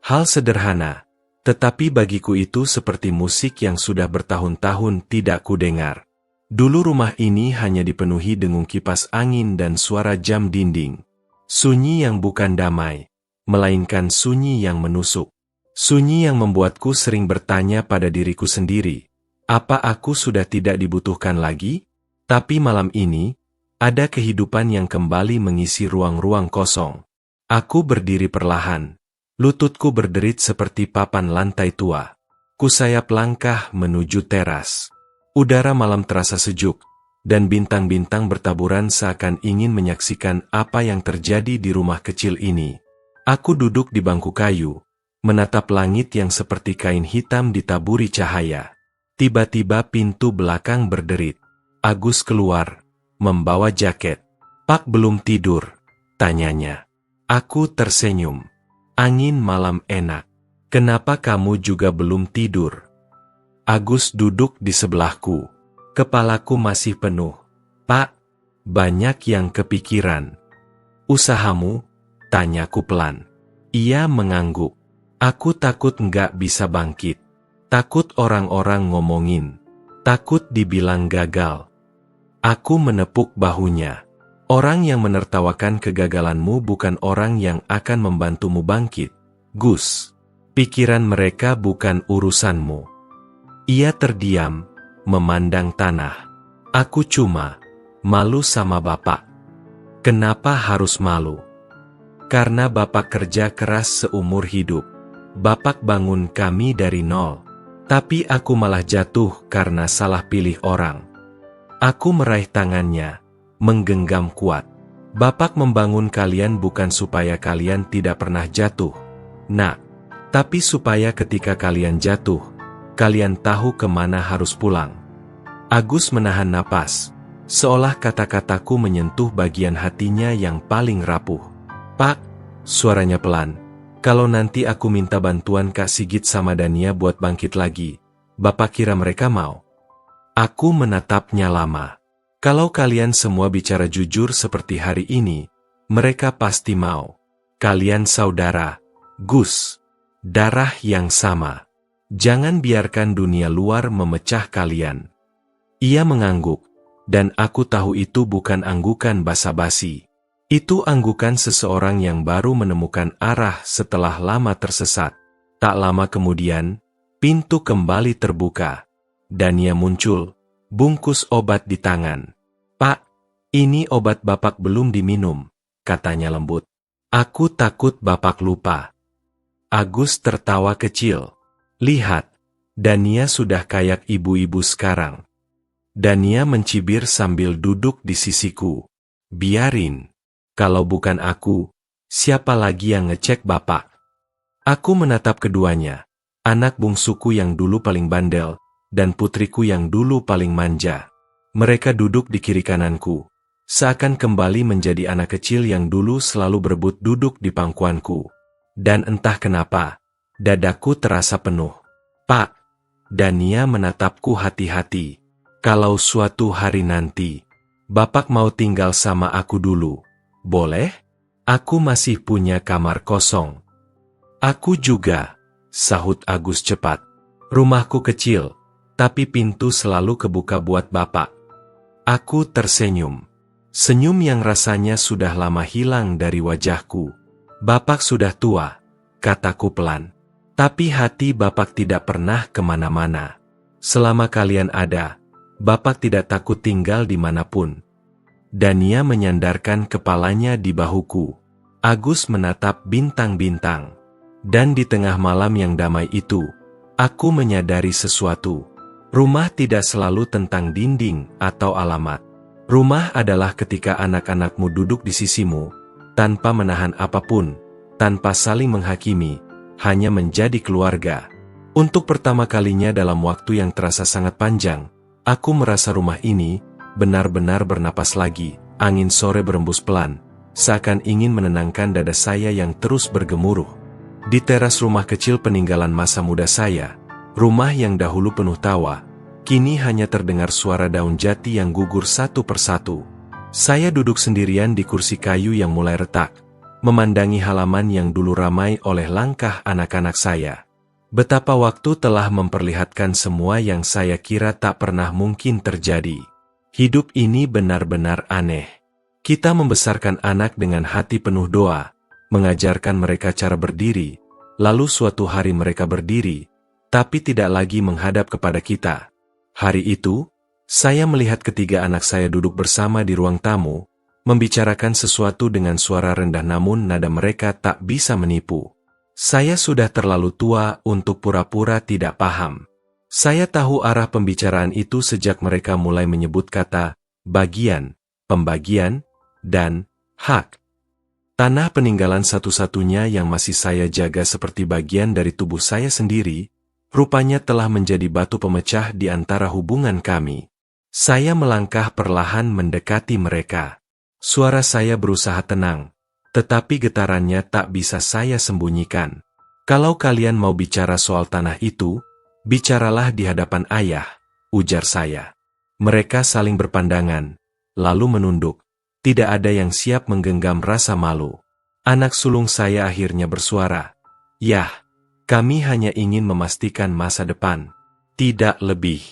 Hal sederhana, tetapi bagiku itu seperti musik yang sudah bertahun-tahun tidak kudengar. Dulu rumah ini hanya dipenuhi dengung kipas angin dan suara jam dinding. Sunyi yang bukan damai, melainkan sunyi yang menusuk. Sunyi yang membuatku sering bertanya pada diriku sendiri, apa aku sudah tidak dibutuhkan lagi? Tapi malam ini, ada kehidupan yang kembali mengisi ruang-ruang kosong. Aku berdiri perlahan. Lututku berderit seperti papan lantai tua. Kusayap langkah menuju teras. Udara malam terasa sejuk, dan bintang-bintang bertaburan seakan ingin menyaksikan apa yang terjadi di rumah kecil ini. Aku duduk di bangku kayu, menatap langit yang seperti kain hitam ditaburi cahaya. Tiba-tiba pintu belakang berderit. Agus keluar, membawa jaket. "Pak belum tidur?" tanyanya. Aku tersenyum. "Angin malam enak. Kenapa kamu juga belum tidur?" Agus duduk di sebelahku. Kepalaku masih penuh. "Pak, banyak yang kepikiran." "Usahamu?" tanyaku pelan. Ia mengangguk. "Aku takut nggak bisa bangkit. Takut orang-orang ngomongin. Takut dibilang gagal." Aku menepuk bahunya. "Orang yang menertawakan kegagalanmu bukan orang yang akan membantumu bangkit, Gus. Pikiran mereka bukan urusanmu." Ia terdiam, memandang tanah. "Aku cuma malu sama bapak." "Kenapa harus malu?" "Karena bapak kerja keras seumur hidup. Bapak bangun kami dari nol. Tapi aku malah jatuh karena salah pilih orang." Aku meraih tangannya, menggenggam kuat. "Bapak membangun kalian bukan supaya kalian tidak pernah jatuh, Nak. Tapi supaya ketika kalian jatuh, kalian tahu kemana harus pulang." Agus menahan napas, seolah kata-kataku menyentuh bagian hatinya yang paling rapuh. "Pak," suaranya pelan, "kalau nanti aku minta bantuan Kak Sigit sama Dania buat bangkit lagi, Bapak kira mereka mau?" Aku menatapnya lama. "Kalau kalian semua bicara jujur seperti hari ini, mereka pasti mau. Kalian saudara, Gus. Darah yang sama. Jangan biarkan dunia luar memecah kalian." Ia mengangguk, dan aku tahu itu bukan anggukan basa-basi. Itu anggukan seseorang yang baru menemukan arah setelah lama tersesat. Tak lama kemudian, pintu kembali terbuka. Dania muncul, bungkus obat di tangan. "Pak, ini obat Bapak belum diminum," katanya lembut. "Aku takut Bapak lupa." Agus tertawa kecil. "Lihat, Dania sudah kayak ibu-ibu sekarang." Dania mencibir sambil duduk di sisiku. "Biarin. Kalau bukan aku, siapa lagi yang ngecek Bapak?" Aku menatap keduanya, anak bungsuku yang dulu paling bandel, dan putriku yang dulu paling manja. Mereka duduk di kiri kananku, seakan kembali menjadi anak kecil yang dulu selalu berebut duduk di pangkuanku. Dan entah kenapa, dadaku terasa penuh. "Pak," Dania menatapku hati-hati, "kalau suatu hari nanti, Bapak mau tinggal sama aku dulu, boleh? Aku masih punya kamar kosong." "Aku juga," sahut Agus cepat. Rumahku kecil, tapi pintu selalu kebuka buat Bapak. Aku tersenyum. Senyum yang rasanya sudah lama hilang dari wajahku. Bapak sudah tua, kataku pelan. Tapi hati Bapak tidak pernah kemana-mana. Selama kalian ada, Bapak tidak takut tinggal dimanapun. Dania menyandarkan kepalanya di bahuku. Agus menatap bintang-bintang. Dan di tengah malam yang damai itu, aku menyadari sesuatu. Rumah tidak selalu tentang dinding atau alamat. Rumah adalah ketika anak-anakmu duduk di sisimu, tanpa menahan apapun, tanpa saling menghakimi, hanya menjadi keluarga. Untuk pertama kalinya dalam waktu yang terasa sangat panjang, aku merasa rumah ini benar-benar bernapas lagi. Angin sore berembus pelan, seakan ingin menenangkan dada saya yang terus bergemuruh. Di teras rumah kecil peninggalan masa muda saya, rumah yang dahulu penuh tawa, kini hanya terdengar suara daun jati yang gugur satu persatu. Saya duduk sendirian di kursi kayu yang mulai retak, memandangi halaman yang dulu ramai oleh langkah anak-anak saya. Betapa waktu telah memperlihatkan semua yang saya kira tak pernah mungkin terjadi. Hidup ini benar-benar aneh. Kita membesarkan anak dengan hati penuh doa, mengajarkan mereka cara berdiri, lalu suatu hari mereka berdiri, tapi tidak lagi menghadap kepada kita. Hari itu, saya melihat ketiga anak saya duduk bersama di ruang tamu, membicarakan sesuatu dengan suara rendah namun nada mereka tak bisa menipu. Saya sudah terlalu tua untuk pura-pura tidak paham. Saya tahu arah pembicaraan itu sejak mereka mulai menyebut kata bagian, pembagian, dan hak. Tanah peninggalan satu-satunya yang masih saya jaga seperti bagian dari tubuh saya sendiri, rupanya telah menjadi batu pemecah di antara hubungan kami. Saya melangkah perlahan mendekati mereka. Suara saya berusaha tenang, tetapi getarannya tak bisa saya sembunyikan. Kalau kalian mau bicara soal tanah itu, bicaralah di hadapan ayah, ujar saya. Mereka saling berpandangan, lalu menunduk. Tidak ada yang siap menggenggam rasa malu. Anak sulung saya akhirnya bersuara. Yah, kami hanya ingin memastikan masa depan. Tidak lebih.